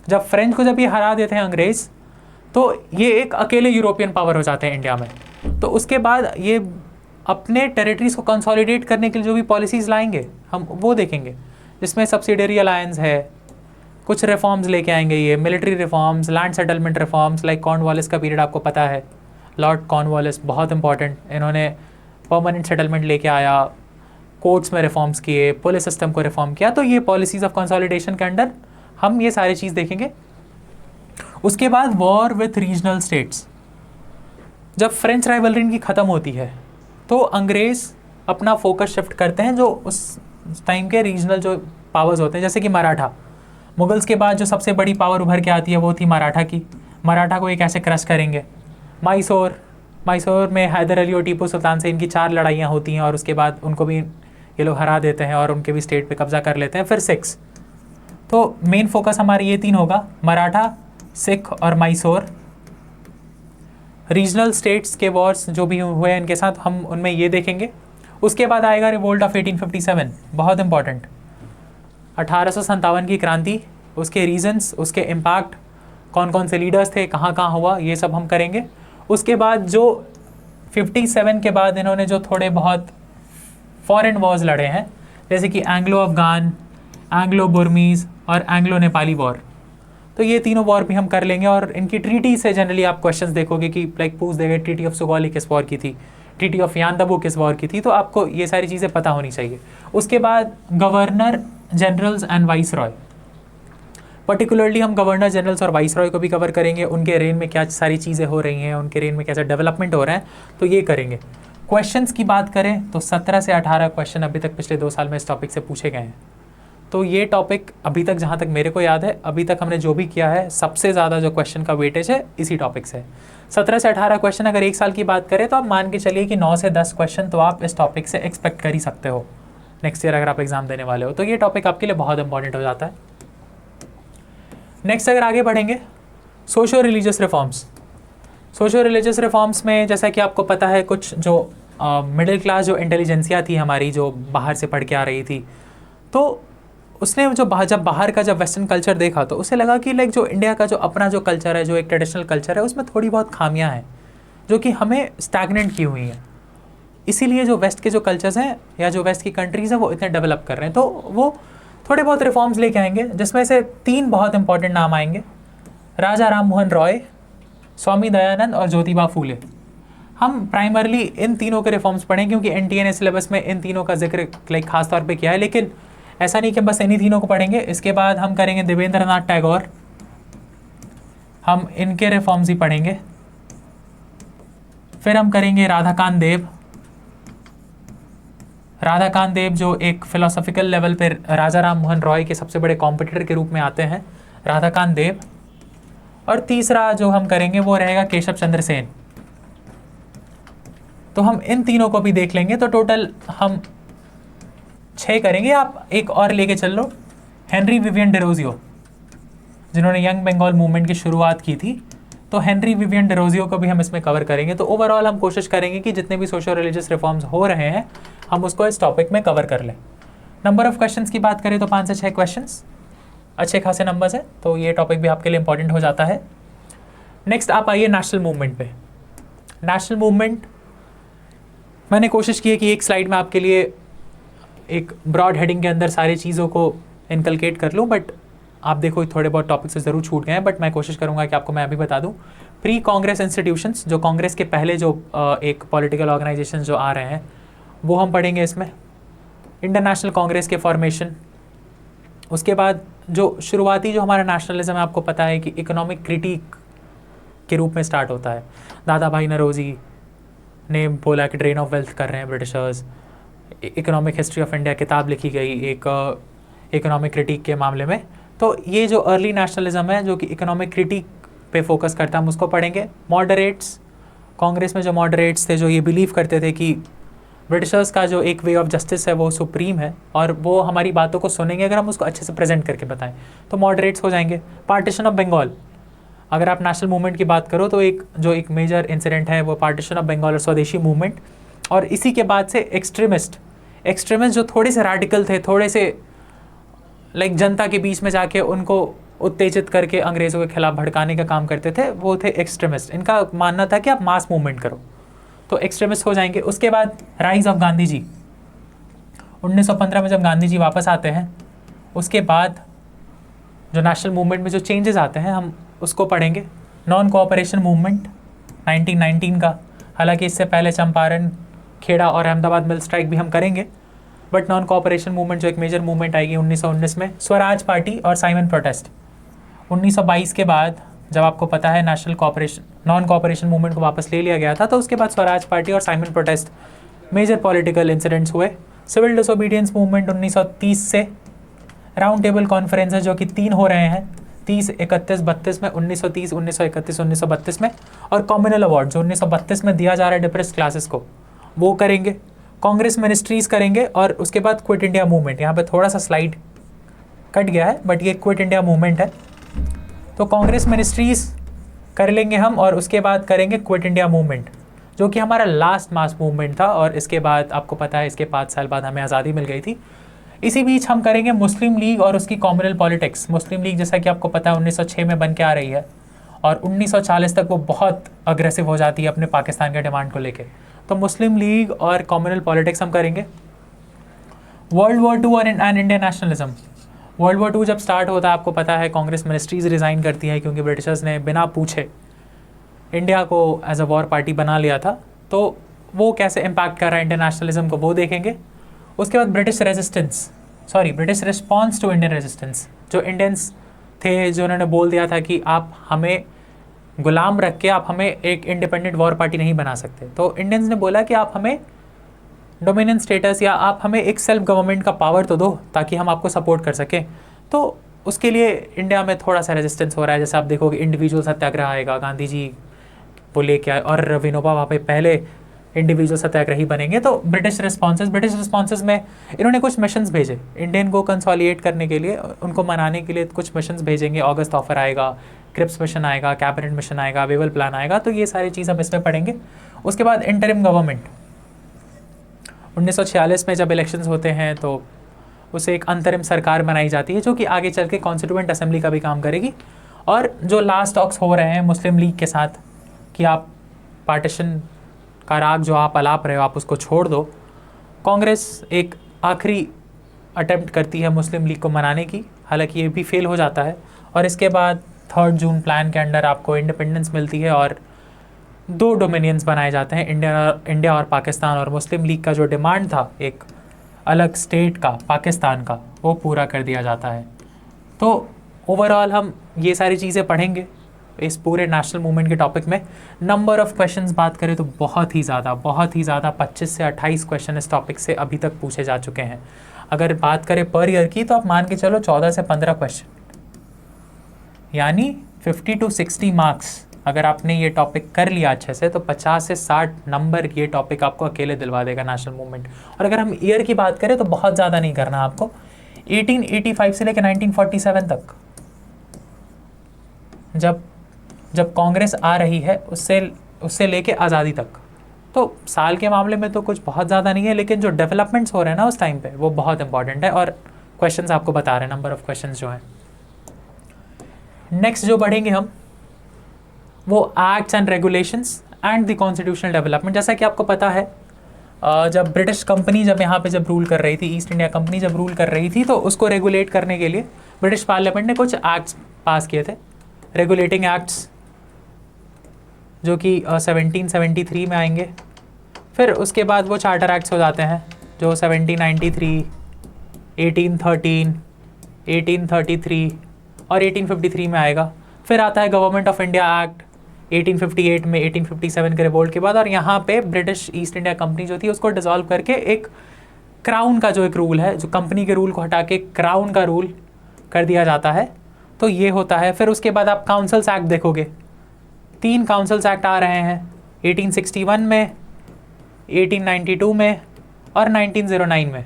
जब फ्रेंच को जब ये हरा देते हैं अंग्रेज़, तो ये एक अकेले यूरोपियन पावर हो जाते हैं इंडिया में। तो उसके बाद ये अपने टेरिटरीज़ को कंसोलिडेट करने के लिए जो भी पॉलिसीज़ लाएंगे हम वो देखेंगे, जिसमें सब्सिडरी अलायंस है, कुछ रिफॉर्म्स लेके आएंगे, ये military reforms, land settlement reforms, like Cornwallis का पीरियड आपको पता है, लॉर्ड कॉर्नवालिस बहुत इंपॉर्टेंट, इन्होंने परमानेंट सेटलमेंट लेके आया, कोर्ट्स में रिफॉर्म्स किए, पुलिस सिस्टम को रिफॉर्म किया। तो ये पॉलिसीज़ ऑफ कंसोलिडेशन के अंडर हम ये सारी चीज़ देखेंगे। उसके बाद वॉर विथ रीजनल स्टेट्स, जब फ्रेंच राइवलरी की ख़त्म होती है तो अंग्रेज़ अपना फोकस शिफ्ट करते हैं जो उस टाइम के रीजनल जो पावर्स होते हैं, जैसे कि मराठा। मुगल्स के बाद जो सबसे बड़ी पावर उभर के आती है वो थी मराठा की। मराठा को ये कैसे क्रश करेंगे। मैसूर में हैदर अली और टीपू सुल्तान से इनकी 4 लड़ाइयाँ होती हैं और उसके बाद उनको भी ये लोग हरा देते हैं और उनके भी स्टेट पे कब्जा कर लेते हैं। फिर सिक्स, तो मेन फोकस हमारी ये तीन होगा, मराठा, सिख और मैसूर। रीजनल स्टेट्स के वॉर्स जो भी हुए हैं इनके साथ हम उनमें ये देखेंगे। उसके बाद आएगा रिवोल्ट ऑफ 1857, बहुत इंपॉर्टेंट, 1857 की क्रांति, उसके रीजंस, उसके इम्पैक्ट, कौन कौन से लीडर्स थे, कहाँ कहाँ हुआ, ये सब हम करेंगे। उसके बाद जो 57 के बाद इन्होंने जो थोड़े बहुत फॉरेन वॉर्स लड़े हैं, जैसे कि एंग्लो अफगान, एंग्लो बुर्मीज़ और एंग्लो नेपाली वॉर, तो ये तीनों वॉर भी हम कर लेंगे। और इनकी ट्रीटी से जनरली आप क्वेश्चंस देखोगे कि लाइक पूछ देंगे ट्रीटी ऑफ सुगौली किस वॉर की थी, ट्रीटी ऑफ यानदबू किस वॉर की थी, तो आपको ये सारी चीज़ें पता होनी चाहिए। उसके बाद governor generals and vice Roy, particularly हम गवर्नर जनरल्स और वाइस रॉय को भी कवर करेंगे, उनके रेन में क्या सारी चीज़ें हो रही हैं, उनके रेन में कैसा डेवलपमेंट हो रहा है, तो ये करेंगे। क्वेश्चंस की बात करें तो 17 से 18 क्वेश्चन अभी तक पिछले 2 साल में इस टॉपिक से पूछे गए हैं। तो ये टॉपिक अभी तक जहाँ तक मेरे को याद है, अभी तक हमने जो भी किया है सबसे ज़्यादा जो क्वेश्चन का वेटेज है इसी टॉपिक से। 17 से 18 क्वेश्चन अगर एक साल की बात करें तो आप मान के चलिए कि 9 से 10 क्वेश्चन तो आप इस टॉपिक से एक्सपेक्ट कर ही सकते हो नेक्स्ट ईयर अगर आप एग्जाम देने वाले हो, तो ये टॉपिक आपके लिए बहुत इंपॉर्टेंट हो जाता है। नेक्स्ट अगर आगे बढ़ेंगे, socio religious reforms. Socio religious reforms में जैसा कि आपको पता है, कुछ जो मिडिल क्लास जो इंटेलिजेंसिया थी हमारी, जो बाहर से पढ़ के आ रही थी, तो उसने जब बाहर का जब वेस्टर्न कल्चर देखा तो उसे लगा कि लाइक जो इंडिया का जो अपना जो कल्चर है, जो एक ट्रेडिशनल कल्चर है, उसमें थोड़ी बहुत खामियां हैं जो कि हमें स्टैग्नेंट की हुई हैं। इसीलिए जो वेस्ट के जो कल्चर्स हैं या जो वेस्ट की कंट्रीज़ हैं वो इतने डेवलप कर रहे हैं, तो वो थोड़े बहुत रिफॉर्म्स लेके आएंगे, जिसमें से 3 बहुत इंपॉर्टेंट नाम आएंगे, राजा राम मोहन रॉय, स्वामी दयानंद और ज्योतिबा फूले। हम प्राइमरली इन तीनों के रिफॉर्म्स पढ़ें क्योंकि एनटीए ने सिलेबस में इन तीनों का जिक्र लाइक खास तौर पे किया है, लेकिन ऐसा नहीं कि बस इन्हीं तीनों को पढ़ेंगे। इसके बाद हम करेंगे देवेंद्र नाथ टैगोर, हम इनके रिफॉर्म्स ही पढ़ेंगे। फिर हम करेंगे राधाकांत देव। राधाकांत देव जो एक फिलोसॉफिकल लेवल पर राजा राम मोहन रॉय के सबसे बड़े कॉम्पिटिटर के रूप में आते हैं, राधाकांत देव। और तीसरा जो हम करेंगे वो रहेगा केशव चंद्र सेन। तो हम इन तीनों को भी देख लेंगे, तो टोटल हम 6 करेंगे। आप एक और लेके चल लो, हेनरी विवियन डेरोजियो, जिन्होंने यंग बंगाल मूवमेंट की शुरुआत की थी, तो हेनरी विवियन डेरोजियो को भी हम इसमें कवर करेंगे। तो ओवरऑल हम कोशिश करेंगे कि जितने भी सोशल रिलीजियस रिफॉर्म्स हो रहे हैं हम उसको इस टॉपिक में कवर कर लें। नंबर ऑफ क्वेश्चंस की बात करें तो 5 से 6 क्वेश्चंस अच्छे खासे नंबर्स हैं, तो ये टॉपिक भी आपके लिए इंपॉर्टेंट हो जाता है। नेक्स्ट आप आइए नेशनल मूवमेंट पे। नेशनल मूवमेंट मैंने कोशिश की है कि एक स्लाइड में आपके लिए एक ब्रॉड हेडिंग के अंदर सारी चीज़ों को इनकलकेट कर लूँ, बट आप देखो थोड़े बहुत टॉपिक से ज़रूर छूट गए हैं, बट मैं कोशिश करूँगा कि आपको मैं अभी बता दूँ। प्री कांग्रेस इंस्टीट्यूशंस, जो कांग्रेस के पहले जो एक पॉलिटिकल ऑर्गेनाइजेशन जो आ रहे हैं वो हम पढ़ेंगे इसमें। इंटरनेशनल कांग्रेस के फॉर्मेशन, उसके बाद जो शुरुआती जो हमारा नेशनलिज्म है, आपको पता है कि इकोनॉमिक क्रिटिक के रूप में स्टार्ट होता है। दादा भाई नरोजी ने बोला कि ड्रेन ऑफ वेल्थ कर रहे हैं Britishers. Economic history of India किताब लिखी गई एक इकोनॉमिक क्रिटिक के मामले में। तो ये जो अर्ली नेशनलिज्म है जो कि इकोनॉमिक क्रिटिक पे फोकस करता है, हम उसको पढ़ेंगे। मॉडरेट्स, कांग्रेस में जो मॉडरेट्स थे जो ये बिलीव करते थे कि ब्रिटिशर्स का जो एक वे ऑफ जस्टिस है वो सुप्रीम है और वो हमारी बातों को सुनेंगे अगर हम उसको अच्छे से प्रेजेंट करके बताएं, तो मॉडरेट्स हो जाएंगे। पार्टीशन ऑफ बंगाल, अगर आप नेशनल मूवमेंट की बात करो तो एक मेजर इंसिडेंट है वो पार्टीशन ऑफ बंगाल और स्वदेशी मूवमेंट। और इसी के बाद से एक्सट्रीमिस्ट जो थोड़े से रैडिकल थे, थोड़े से लाइक जनता के बीच में जाके उनको उत्तेजित करके अंग्रेज़ों के खिलाफ भड़काने का काम करते थे, वो थे एक्सट्रीमिस्ट। इनका मानना था कि आप मास मूवमेंट करो, तो एक्सट्रीमिस्ट हो जाएंगे। उसके बाद राइज ऑफ गांधी जी, 1915 में जब गांधी जी वापस आते हैं, उसके बाद जो नेशनल मूवमेंट में जो चेंजेस आते हैं हम उसको पढ़ेंगे। नॉन कोऑपरेशन मूवमेंट 1919 का, हालांकि इससे पहले चंपारण, खेड़ा और अहमदाबाद मिल स्ट्राइक भी हम करेंगे, बट नॉन कोऑपरेशन मूवमेंट जो एक मेजर मूवमेंट आएगी 1919 में। स्वराज पार्टी और साइमन प्रोटेस्ट 1922 के बाद, जब आपको पता है नॉन कोऑपरेशन मूवमेंट को वापस ले लिया गया था, तो उसके बाद स्वराज पार्टी और Simon protest major political incidents हुए। सिविल डिसोबीडियंस मूवमेंट 1930 से। राउंड टेबल कॉन्फ्रेंस है जो कि 3 हो रहे हैं, 30, 31, 32 में, 1930, 1931, 1932 में। और कॉम्युनल अवार्ड जो 1932 में दिया जा रहा है डिप्रेस्ड क्लासेस को, वो करेंगे। कांग्रेस मिनिस्ट्रीज़ करेंगे और उसके बाद क्विट इंडिया मूवमेंट। यहाँ पे थोड़ा सा स्लाइड कट गया है बट ये क्विट इंडिया मूवमेंट है। तो कांग्रेस मिनिस्ट्रीज़ कर लेंगे हम और उसके बाद करेंगे क्विट इंडिया मूवमेंट, जो कि हमारा लास्ट मास मूवमेंट था। और इसके बाद आपको पता है इसके 5 साल बाद हमें आज़ादी मिल गई थी। इसी बीच हम करेंगे मुस्लिम लीग और उसकी कॉम्युनल पॉलिटिक्स। मुस्लिम लीग जैसा कि आपको पता है 1906 में बन के आ रही है और 1940 तक वो बहुत अग्रेसिव हो जाती है अपने पाकिस्तान के डिमांड को लेके। तो मुस्लिम लीग और कॉम्युनल पॉलिटिक्स हम करेंगे। वर्ल्ड वॉर टू और and Indian nationalism. World war two जब स्टार्ट होता है आपको पता है कांग्रेस मिनिस्ट्रीज रिज़ाइन करती है क्योंकि ब्रिटिशर्स ने बिना पूछे इंडिया को एज अ वॉर पार्टी बना लिया था। तो वो कैसे इम्पैक्ट कर रहा है इंडियन नेशनलिज्म को वो देखेंगे। उसके बाद British response to Indian resistance. जो इंडियंस थे जो उन्होंने बोल दिया था कि आप हमें गुलाम रख के आप हमें एक इंडिपेंडेंट वॉर पार्टी नहीं बना सकते, तो इंडियंस ने बोला कि आप हमें डोमिनियन स्टेटस या आप हमें एक सेल्फ गवर्नमेंट का पावर तो दो ताकि हम आपको सपोर्ट कर सकें। तो उसके लिए इंडिया में थोड़ा सा रेजिस्टेंस हो रहा है। जैसे आप देखोगे इंडिविजुअल सत्याग्रह आएगा, गांधी जी वो लेके आए और विनोबा भावे पहले इंडिविजुअल सत्याग्रही बनेंगे। तो ब्रिटिश रिस्पॉन्सेज में इन्होंने कुछ मिशंस भेजे इंडियन को कंसोलिडेट करने के लिए, उनको मनाने के लिए कुछ मिशंस भेजेंगे। ऑगस्ट ऑफर आएगा, क्रिप्स मिशन आएगा, कैबिनेट मिशन आएगा, वेवल प्लान आएगा। तो ये सारी चीज़ हम इसमें पढ़ेंगे। उसके बाद इंटरिम गवर्नमेंट। 1946 में जब इलेक्शंस होते हैं तो उसे एक अंतरिम सरकार बनाई जाती है जो कि आगे चल के कॉन्स्टिट्यूएंट असेंबली का भी काम करेगी। और जो लास्ट टॉक्स हो रहे हैं मुस्लिम लीग के साथ कि आप पार्टीशन का राग जो आप अलाप रहे हो आप उसको छोड़ दो। कांग्रेस एक आखिरी अटेम्प्ट करती है मुस्लिम लीग को मनाने की, हालांकि ये भी फेल हो जाता है। और इसके बाद 3 जून प्लान के अंडर आपको इंडिपेंडेंस मिलती है और 2 डोमिनियंस बनाए जाते हैं, इंडिया और पाकिस्तान। और मुस्लिम लीग का जो डिमांड था एक अलग स्टेट का पाकिस्तान का, वो पूरा कर दिया जाता है। तो ओवरऑल हम ये सारी चीज़ें पढ़ेंगे इस पूरे नेशनल मूवमेंट के टॉपिक में। नंबर ऑफ़ क्वेश्चंस बात करें तो बहुत ही ज़्यादा 25 से 28 क्वेश्चन इस टॉपिक से अभी तक पूछे जा चुके हैं। अगर बात करें पर ईयर की तो आप मान के चलो 14 से 15 क्वेश्चन, यानी 50 to 60 मार्क्स। अगर आपने ये टॉपिक कर लिया अच्छे से तो 50 से 60 नंबर ये टॉपिक आपको अकेले दिलवा देगा नेशनल मूवमेंट। और अगर हम ईयर की बात करें तो बहुत ज़्यादा नहीं करना आपको। 1885 से लेकर 1947 तक जब कांग्रेस आ रही है उससे लेके आज़ादी तक, तो साल के मामले में तो कुछ बहुत ज़्यादा नहीं है, लेकिन जो डेवलपमेंट्स हो रहे हैं ना उस टाइम पे वो बहुत इंपॉर्टेंट है और क्वेश्चंस आपको बता रहे हैं नंबर ऑफ़ क्वेश्चंस जो हैं। नेक्स्ट जो पढ़ेंगे हम वो acts and regulations and the constitutional development. जैसा कि आपको पता है जब ब्रिटिश कंपनी जब यहाँ पे जब रूल कर रही थी, ईस्ट इंडिया कंपनी जब रूल कर रही थी, तो उसको रेगुलेट करने के लिए ब्रिटिश पार्लियामेंट ने कुछ एक्ट्स पास किए थे, रेगुलेटिंग एक्ट्स, जो कि 1773 में आएंगे। फिर उसके बाद वो चार्टर एक्ट्स हो जाते हैं जो 1793, 1813, 1833 और 1853 में आएगा। फिर आता है गवर्नमेंट ऑफ इंडिया एक्ट 1858 में, 1857 के रिवोल्ट के बाद। और यहाँ पे ब्रिटिश ईस्ट इंडिया कंपनी जो थी उसको डिसॉल्व करके एक क्राउन का जो एक रूल है, जो कंपनी के रूल को हटा के क्राउन का रूल कर दिया जाता है। तो ये होता है। फिर उसके बाद आप काउंसिल्स एक्ट देखोगे, 3 काउंसिल्स एक्ट आ रहे हैं 1861 में, 1892 में और 1909 में।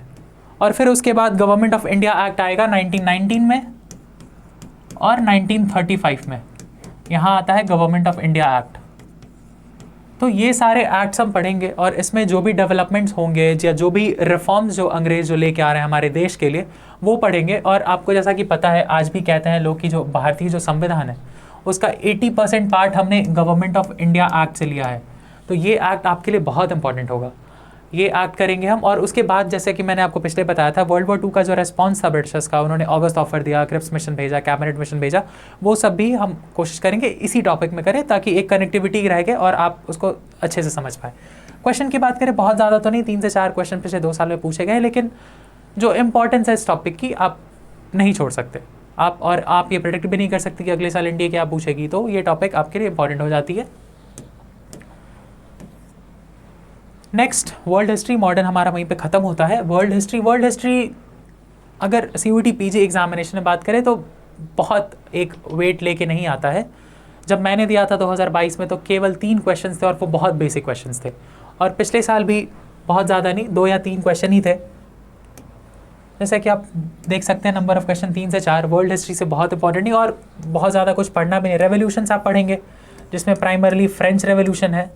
और फिर उसके बाद गवर्नमेंट ऑफ इंडिया एक्ट आएगा 1919 में और 1935 में। यहाँ आता है गवर्नमेंट ऑफ इंडिया एक्ट। तो ये सारे एक्ट्स हम पढ़ेंगे और इसमें जो भी डेवलपमेंट्स होंगे या जो भी रिफॉर्म्स जो अंग्रेज़ जो लेके आ रहे हैं हमारे देश के लिए वो पढ़ेंगे। और आपको जैसा कि पता है आज भी कहते हैं लोग कि जो भारतीय जो संविधान है उसका 80% पार्ट हमने गवर्नमेंट ऑफ इंडिया एक्ट से लिया है। तो ये एक्ट आपके लिए बहुत इंपॉर्टेंट होगा, ये एक्ट करेंगे हम। और उसके बाद जैसे कि मैंने आपको पिछले बताया था वर्ल्ड वॉर 2 का जो रेस्पॉन्स था ब्रिटिशर्स का, उन्होंने ऑगस्ट ऑफर दिया, क्रिप्स मिशन भेजा, कैबिनेट मिशन भेजा, वो सब भी हम कोशिश करेंगे इसी टॉपिक में करें ताकि एक कनेक्टिविटी रहेगी और आप उसको अच्छे से समझ पाए। क्वेश्चन की बात करें बहुत ज़्यादा तो नहीं, 3 से 4 क्वेश्चन पिछले 2 साल में पूछे गए, लेकिन जो इंपॉर्टेंस है इस टॉपिक की आप नहीं छोड़ सकते आप, और आप ये प्रेडिक्ट भी नहीं कर सकते कि अगले साल इंडिया क्या पूछेगी। तो ये टॉपिक आपके लिए इंपॉर्टेंट हो जाती है। नेक्स्ट वर्ल्ड हिस्ट्री मॉडर्न हमारा वहीं पे ख़त्म होता है। वर्ल्ड हिस्ट्री अगर CUET PG एग्जामिनेशन में बात करें तो बहुत एक वेट लेके नहीं आता है। जब मैंने दिया था 2022 में तो केवल 3 क्वेश्चंस थे और वो बहुत बेसिक क्वेश्चंस थे। और पिछले साल भी बहुत ज़्यादा नहीं, 2 या 3 क्वेश्चन ही थे। जैसे कि आप देख सकते हैं नंबर ऑफ क्वेश्चन 3 से 4। वर्ल्ड हिस्ट्री से बहुत इंपॉर्टेंट नहीं और बहुत ज़्यादा कुछ पढ़ना भी नहीं। रेवोल्यूशंस आप पढ़ेंगे जिसमें प्राइमरली फ्रेंच रेवोल्यूशन है,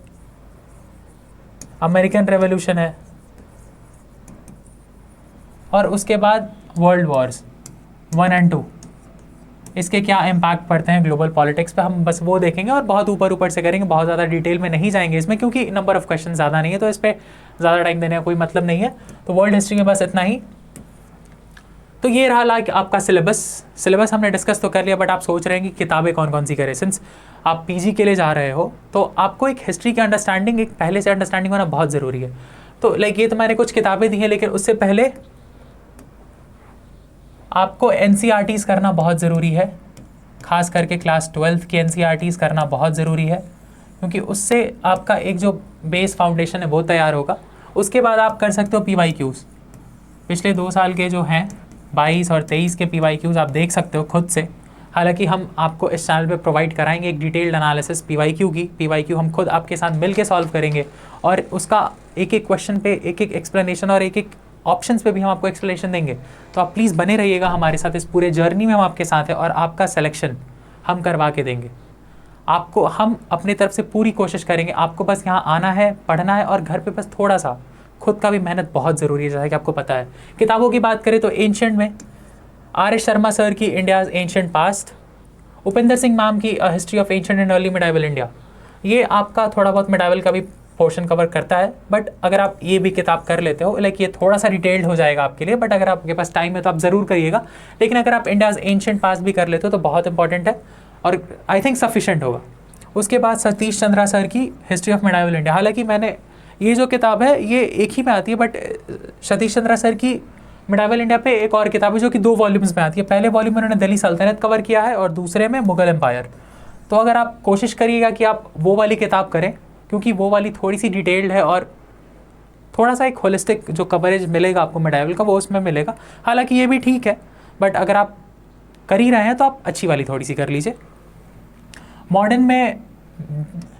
अमेरिकन रेवोल्यूशन है और उसके बाद वर्ल्ड वॉर्स 1 और 2, इसके क्या इम्पैक्ट पड़ते हैं ग्लोबल पॉलिटिक्स पे, हम बस वो देखेंगे और बहुत ऊपर ऊपर से करेंगे, बहुत ज़्यादा डिटेल में नहीं जाएंगे इसमें क्योंकि नंबर ऑफ क्वेश्चन ज़्यादा नहीं है, तो इस पर ज़्यादा टाइम देने का कोई मतलब नहीं है। तो वर्ल्ड हिस्ट्री में बस इतना ही। तो ये रहा आपका सिलेबस हमने डिस्कस तो कर लिया, बट आप सोच रहे हैं कि किताबें कौन कौन सी करें। सिंस आप पीजी के लिए जा रहे हो तो आपको एक हिस्ट्री की अंडरस्टैंडिंग, एक पहले से अंडरस्टैंडिंग होना बहुत ज़रूरी है। तो ये तो मैंने कुछ किताबें दी हैं, लेकिन उससे पहले आपको NCERTs करना बहुत ज़रूरी है, खास करके क्लास 12th की NCERTs करना बहुत ज़रूरी है क्योंकि उससे आपका एक जो बेस फाउंडेशन है वो तैयार होगा। उसके बाद आप कर सकते हो PYQs। पिछले 2 साल के जो हैं 22 और 23 के PYQs आप देख सकते हो खुद से। हालांकि हम आपको इस चैनल पे प्रोवाइड कराएंगे एक डिटेल्ड एनालिसिस PYQ की। PYQ हम खुद आपके साथ मिल के सॉल्व करेंगे और उसका एक एक क्वेश्चन पे एक एक एक्सप्लेनेशन और एक एक ऑप्शंस पे भी हम आपको एक्सप्लेनेशन देंगे। तो आप प्लीज़ बने रहिएगा हमारे साथ, इस पूरे जर्नी में हम आपके साथ हैं और आपका सिलेक्शन हम करवा के देंगे आपको। हम अपनी तरफ से पूरी कोशिश करेंगे, आपको बस यहाँ आना है, पढ़ना है और घर पे बस थोड़ा सा खुद का भी मेहनत बहुत ज़रूरी है, जैसा कि आपको पता है। किताबों की बात करें तो एंशिएंट में RS शर्मा सर की India's ancient past, Upendra Singh ma'am की history of ancient and early medieval India, ये आपका थोड़ा बहुत मिडाइवल का भी पोर्शन कवर करता है। बट अगर आप ये भी किताब कर लेते हो, ये थोड़ा सा डिटेल्ड हो जाएगा आपके लिए, बट अगर आपके पास टाइम है तो आप ज़रूर करिएगा। लेकिन अगर आप इंडियाज़ एंशिएंट पास्ट भी कर लेते हो तो बहुत इंपॉर्टेंट है और आई थिंक सफिशेंट होगा। उसके बाद सतीश चंद्रा सर की हिस्ट्री ऑफ मिडाइवल इंडिया, हालांकि मैंने ये जो किताब है ये एक ही में आती है, बट सतीश चंद्रा सर की मिडाइवल इंडिया पे एक और किताब है जो कि 2 वॉल्यूम्स में आती है। पहले वॉल्यूम में उन्होंने दिल्ली सल्तनत कवर किया है और दूसरे में मुगल एम्पायर। तो अगर आप कोशिश करिएगा कि आप वो वाली किताब करें क्योंकि वो वाली थोड़ी सी डिटेल्ड है और थोड़ा सा एक होलिस्टिक जो कवरेज मिलेगा आपको मिडाइवल का वो उसमें मिलेगा। हालांकि ये भी ठीक है, बट अगर आप कर ही रहे हैं तो आप अच्छी वाली थोड़ी सी कर लीजिए। मॉडर्न में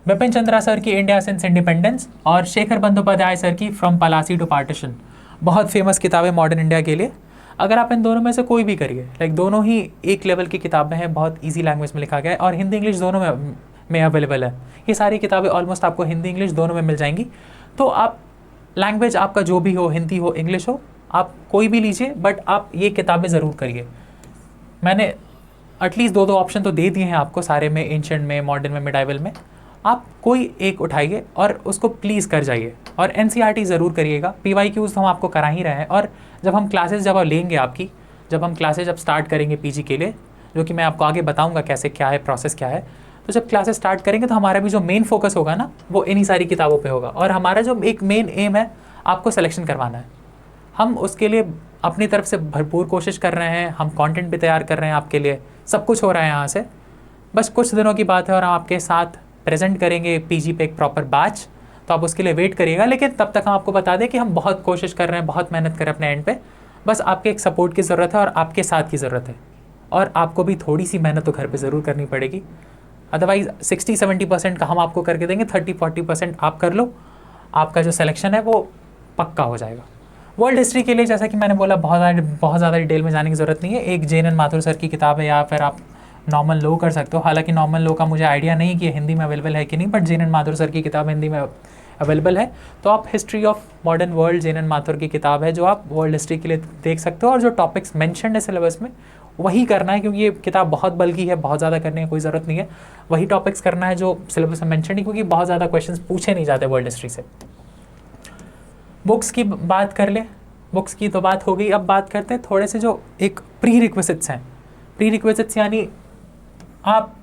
बिपिन चंद्रा सर की इंडिया सिंस इंडिपेंडेंस और शेखर बंदोपाध्याय सर की फ्रॉम पलासी टू पार्टीशन, बहुत फेमस किताबें मॉडर्न इंडिया के लिए। अगर आप इन दोनों में से कोई भी करिए, दोनों ही एक लेवल की किताबें हैं, बहुत इजी लैंग्वेज में लिखा गया है और हिंदी इंग्लिश दोनों में अवेलेबल है। ये सारी किताबें ऑलमोस्ट आपको हिंदी इंग्लिश दोनों में मिल जाएंगी। तो आप लैंग्वेज आपका जो भी हो, हिंदी हो इंग्लिश हो, आप कोई भी लीजिए, बट आप ये किताबें ज़रूर करिए। मैंने एटलीस्ट 2 ऑप्शन तो दे दिए हैं आपको सारे में, एंशिएंट में, मॉडर्न में, मिडाइवल में। आप कोई एक उठाइए और उसको प्लीज़ कर जाइए और NCERT ज़रूर करिएगा। PYQs तो हम आपको करा ही रहे हैं और जब हम क्लासेस जब लेंगे आपकी, जब हम क्लासेस जब स्टार्ट करेंगे PG के लिए, जो कि मैं आपको आगे बताऊंगा कैसे क्या है, प्रोसेस क्या है, तो जब क्लासेस स्टार्ट करेंगे तो हमारा भी जो मेन फोकस होगा ना वो इन्हीं सारी किताबों पे होगा और हमारा जो एक मेन एम है आपको सिलेक्शन करवाना है। हम उसके लिए अपनी तरफ से भरपूर कोशिश कर रहे हैं, हम कंटेंट भी तैयार कर रहे हैं आपके लिए, सब कुछ हो रहा है यहाँ से। बस कुछ दिनों की बात है और हम आपके साथ प्रेजेंट करेंगे PG पे एक प्रॉपर बैच, तो आप उसके लिए वेट करिएगा। लेकिन तब तक हम आपको बता दें कि हम बहुत कोशिश कर रहे हैं, बहुत मेहनत कर रहे हैं अपने एंड पे। बस आपके एक सपोर्ट की ज़रूरत है और आपके साथ की ज़रूरत है और आपको भी थोड़ी सी मेहनत तो घर पे ज़रूर करनी पड़ेगी। अदरवाइज़ 60-70% का हम आपको करके देंगे, 30-40% आप कर लो, आपका जो सिलेक्शन है वो पक्का हो जाएगा। वर्ल्ड हिस्ट्री के लिए जैसा कि मैंने बोला बहुत ज़्यादा डिटेल में जाने की ज़रूरत नहीं है। एक JNN माथुर सर की किताब है या फिर आप नॉर्मल लो कर सकते हो। हालांकि नॉर्मल लो का मुझे आइडिया नहीं कि हिंदी में अवेलेबल है कि नहीं, बट JNN माथुर सर की किताब हिंदी में अवेलेबल है। तो आप history of modern world JNN Mathur की किताब है जो आप वर्ल्ड हिस्ट्री के लिए देख सकते हो और जो टॉपिक्स मैंशनड है सिलेबस में वही करना है, क्योंकि ये किताब बहुत बल्कि है, बहुत ज़्यादा करने की कोई ज़रूरत नहीं है। वही टॉपिक्स करना है जो सिलेबस में मैंशन है, क्योंकि बहुत ज़्यादा क्वेश्चंस पूछे नहीं जाते वर्ल्ड हिस्ट्री से। बुक्स की बात कर ले, बुक्स की तो बात हो गई। अब बात करते हैं थोड़े से जो एक प्री रिक्विजिट्स हैं। प्री रिक्विजिट्स यानी आप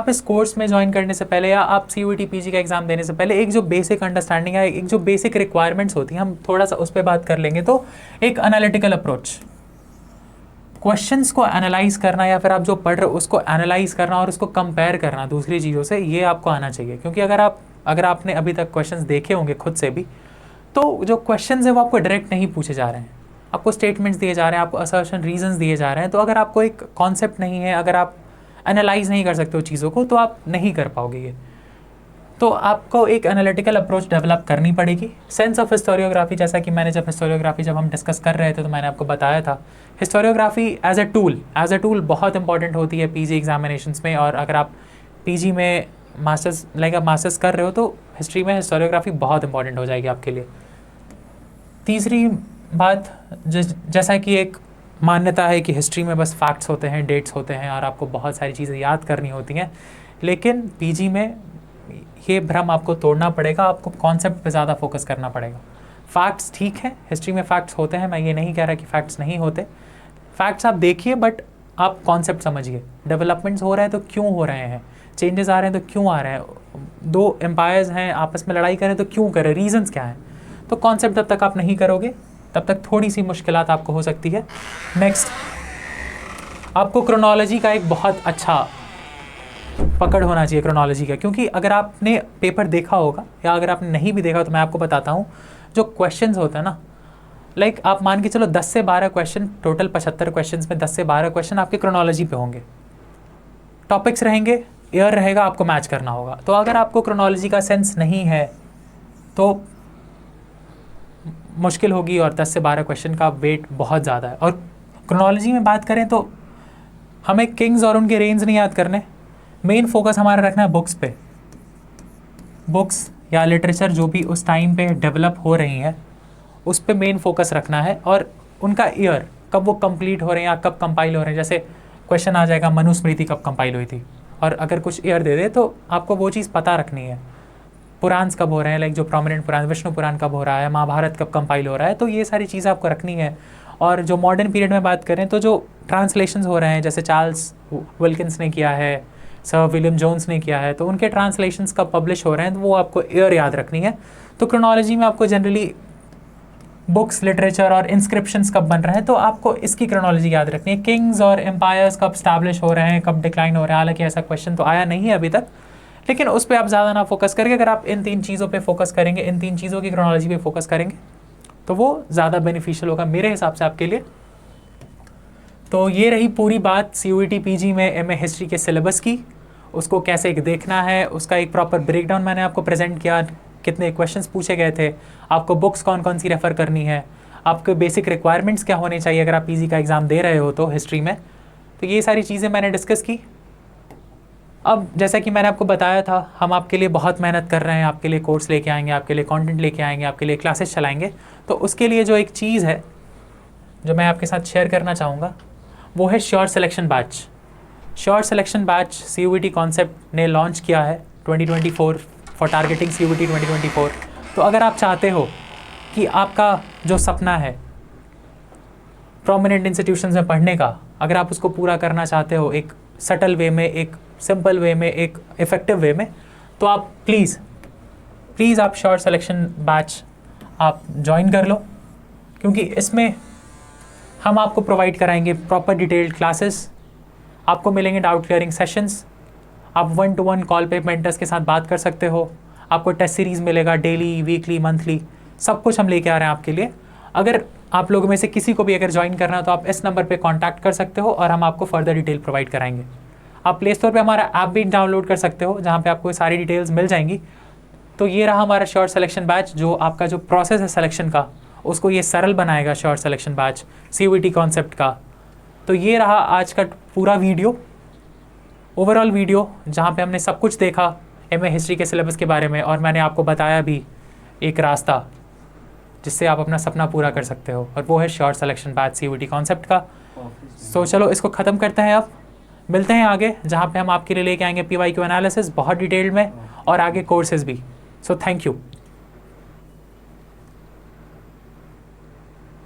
इस कोर्स में ज्वाइन करने से पहले या आप CUET PG का एग्ज़ाम देने से पहले एक जो बेसिक अंडरस्टैंडिंग है, एक जो बेसिक रिक्वायरमेंट्स होती हैं, हम थोड़ा सा उस पर बात कर लेंगे। तो एक एनालिटिकल अप्रोच, क्वेश्चंस को एनालाइज करना या फिर आप जो पढ़ रहे हो उसको एनालाइज करना और उसको कंपेयर करना दूसरी चीज़ों से, ये आपको आना चाहिए। क्योंकि अगर आपने अभी तक क्वेश्चंस देखे होंगे खुद से भी, तो जो क्वेश्चंस है वो आपको डायरेक्ट नहीं पूछे जा रहे हैं, आपको स्टेटमेंट्स दिए जा रहे हैं, आपको असर्शन रीजंस दिए जा रहे हैं। तो अगर आपको एक कॉन्सेप्ट नहीं है, अगर आप एनालाइज नहीं कर सकते हो चीज़ों को, तो आप नहीं कर पाओगे ये। तो आपको एक एनालिटिकल अप्रोच डेवलप करनी पड़ेगी। सेंस ऑफ हिस्टोरियोग्राफी, जैसा कि मैंने जब हिस्टोरियोग्राफी जब हम डिस्कस कर रहे थे तो मैंने आपको बताया था, हिस्टोरियोग्राफी एज अ टूल बहुत इंपॉर्टेंट होती है पीजी एग्जामिनेशंस में। और अगर आप पीजी में आप मास्टर्स कर रहे हो तो हिस्ट्री में हिस्टोरियोग्राफी बहुत इंपॉर्टेंट हो जाएगी आपके लिए। तीसरी बात, जैसा कि एक मान्यता है कि हिस्ट्री में बस फैक्ट्स होते हैं, डेट्स होते हैं और आपको बहुत सारी चीज़ें याद करनी होती हैं, लेकिन पीजी में ये भ्रम आपको तोड़ना पड़ेगा, आपको कॉन्सेप्ट पे ज़्यादा फोकस करना पड़ेगा। फैक्ट्स ठीक है, हिस्ट्री में फैक्ट्स होते हैं, मैं ये नहीं कह रहा कि फैक्ट्स नहीं होते, फैक्ट्स आप देखिए बट आप कॉन्सेप्ट समझिए। डेवलपमेंट्स हो रहे हैं तो क्यों हो रहे हैं, चेंजेस आ रहे हैं तो क्यों आ रहे हैं, दो एम्पायर्स हैं आपस में लड़ाई करें तो क्यों करें, रीजंस क्या हैं। तो कॉन्सेप्ट जब तक आप नहीं करोगे तब तक थोड़ी सी मुश्किलात आपको हो सकती है। नेक्स्ट, आपको क्रोनोलॉजी का एक बहुत अच्छा पकड़ होना चाहिए क्रोनोलॉजी का, क्योंकि अगर आपने पेपर देखा होगा या अगर आपने नहीं भी देखा तो मैं आपको बताता हूँ, जो क्वेश्चंस होते हैं ना, लाइक आप मान के चलो 10 से 12 क्वेश्चन, टोटल 75 क्वेश्चंस में 10 से 12 क्वेश्चन आपके क्रोनोलॉजी पे होंगे। टॉपिक्स रहेंगे, ईयर रहेगा, आपको मैच करना होगा। तो अगर आपको क्रोनोलॉजी का सेंस नहीं है तो मुश्किल होगी और 10 से 12 क्वेश्चन का वेट बहुत ज़्यादा है। और क्रोनोलॉजी में बात करें तो हमें किंग्स और उनके रेंज नहीं याद करने, मेन फोकस हमारा रखना है बुक्स पे। बुक्स या लिटरेचर जो भी उस टाइम पे डेवलप हो रही हैं उस पे मेन फोकस रखना है, और उनका ईयर कब वो कंप्लीट हो रहे हैं या कब कंपाइल हो रहे हैं। जैसे क्वेश्चन आ जाएगा मनुस्मृति कब कंपाइल हुई थी, और अगर कुछ ईयर दे दे तो आपको वो चीज़ पता रखनी है। पुराण कब हो रहे हैं, लाइक जो प्रोमिनेंट पुराण, विष्णु पुराण कब हो रहा है, महाभारत कब कंपाइल हो रहा है, तो ये सारी चीज़ें आपको रखनी है। और जो मॉडर्न पीरियड में बात करें तो जो ट्रांसलेशंस हो रहे हैं, जैसे चार्ल्स विल्किंस ने किया है, सर विलियम जोन्स ने किया है, तो उनके ट्रांसलेशंस कब पब्लिश हो रहे हैं तो वो आपको ईयर याद रखनी है। तो क्रोनोलॉजी में आपको जनरली बुक्स, लिटरेचर और इंस्क्रिप्शंस कब बन रहे हैं तो आपको इसकी क्रोनोलॉजी याद रखनी है। किंग्स और एम्पायर्स कब स्टैब्लिश हो रहे हैं, कब डिक्लाइन हो रहे हैं, हालांकि ऐसा क्वेश्चन तो आया नहीं है अभी तक, लेकिन उस पर आप ज़्यादा ना फोकस करके अगर आप इन 3 चीज़ों पे फोकस करेंगे, इन 3 चीज़ों की क्रोनोलॉजी पे फोकस करेंगे तो वो ज़्यादा बेनिफिशियल होगा मेरे हिसाब से आपके लिए। तो ये रही पूरी बात CUET PG में MA हिस्ट्री के सिलेबस की, उसको कैसे देखना है, उसका एक प्रॉपर ब्रेकडाउन मैंने आपको प्रेजेंट किया, कितने क्वेश्चंस पूछे गए थे, आपको बुक्स कौन कौन सी रेफ़र करनी है, आपके बेसिक रिक्वायरमेंट्स क्या होने चाहिए अगर आप PG का एग्ज़ाम दे रहे हो तो हिस्ट्री में। तो ये सारी चीज़ें मैंने डिस्कस की। अब जैसा कि मैंने आपको बताया था, हम आपके लिए बहुत मेहनत कर रहे हैं, आपके लिए कोर्स लेके आएंगे, आपके लिए कंटेंट लेके आएंगे, आपके लिए क्लासेस चलाएंगे। तो उसके लिए जो एक चीज़ है जो मैं आपके साथ शेयर करना चाहूँगा वो है sure selection batch. Sure selection batch CUET concept ने लॉन्च किया है 2024 फॉर टारगेटिंग CUET 2024। तो अगर आप चाहते हो कि आपका जो सपना है प्रोमिनेंट इंस्टीट्यूशंस में पढ़ने का, अगर आप उसको पूरा करना चाहते हो एक सटल वे में, एक सिंपल वे में, एक इफ़ेक्टिव वे में, तो आप प्लीज़ आप श्योर सिलेक्शन बैच आप ज्वाइन कर लो, क्योंकि इसमें हम आपको प्रोवाइड कराएंगे प्रॉपर डिटेल्ड क्लासेस, आपको मिलेंगे डाउट क्लियरिंग सेशंस, आप 1-to-1 कॉल पे मेंटर्स के साथ बात कर सकते हो, आपको टेस्ट सीरीज़ मिलेगा डेली, वीकली, मंथली, सब कुछ हम लेके आ रहे हैं आपके लिए। अगर आप लोगों में से किसी को भी अगर ज्वाइन करना है तो आप इस नंबर पे कांटेक्ट कर सकते हो और हम आपको फर्दर डिटेल प्रोवाइड कराएंगे। आप प्ले स्टोर पे हमारा ऐप भी डाउनलोड कर सकते हो जहाँ पे आपको सारी डिटेल्स मिल जाएंगी। तो ये रहा हमारा श्योर सिलेक्शन बैच, जो आपका जो प्रोसेस है सिलेक्शन का उसको ये सरल बनाएगा, sure selection batch CUET concept का। तो ये रहा आज का पूरा वीडियो, ओवरऑल वीडियो, जहाँ पे हमने सब कुछ देखा MA हिस्ट्री के सिलेबस के बारे में, और मैंने आपको बताया भी एक रास्ता जिससे आप अपना सपना पूरा कर सकते हो, और वो है sure selection batch CUET concept का। सो चलो इसको ख़त्म करते हैं, अब मिलते हैं आगे जहाँ पे हम आपके लिए लेके आएंगे PYQ एनालिसिस बहुत डिटेल में और आगे कोर्सेज भी। So thank you.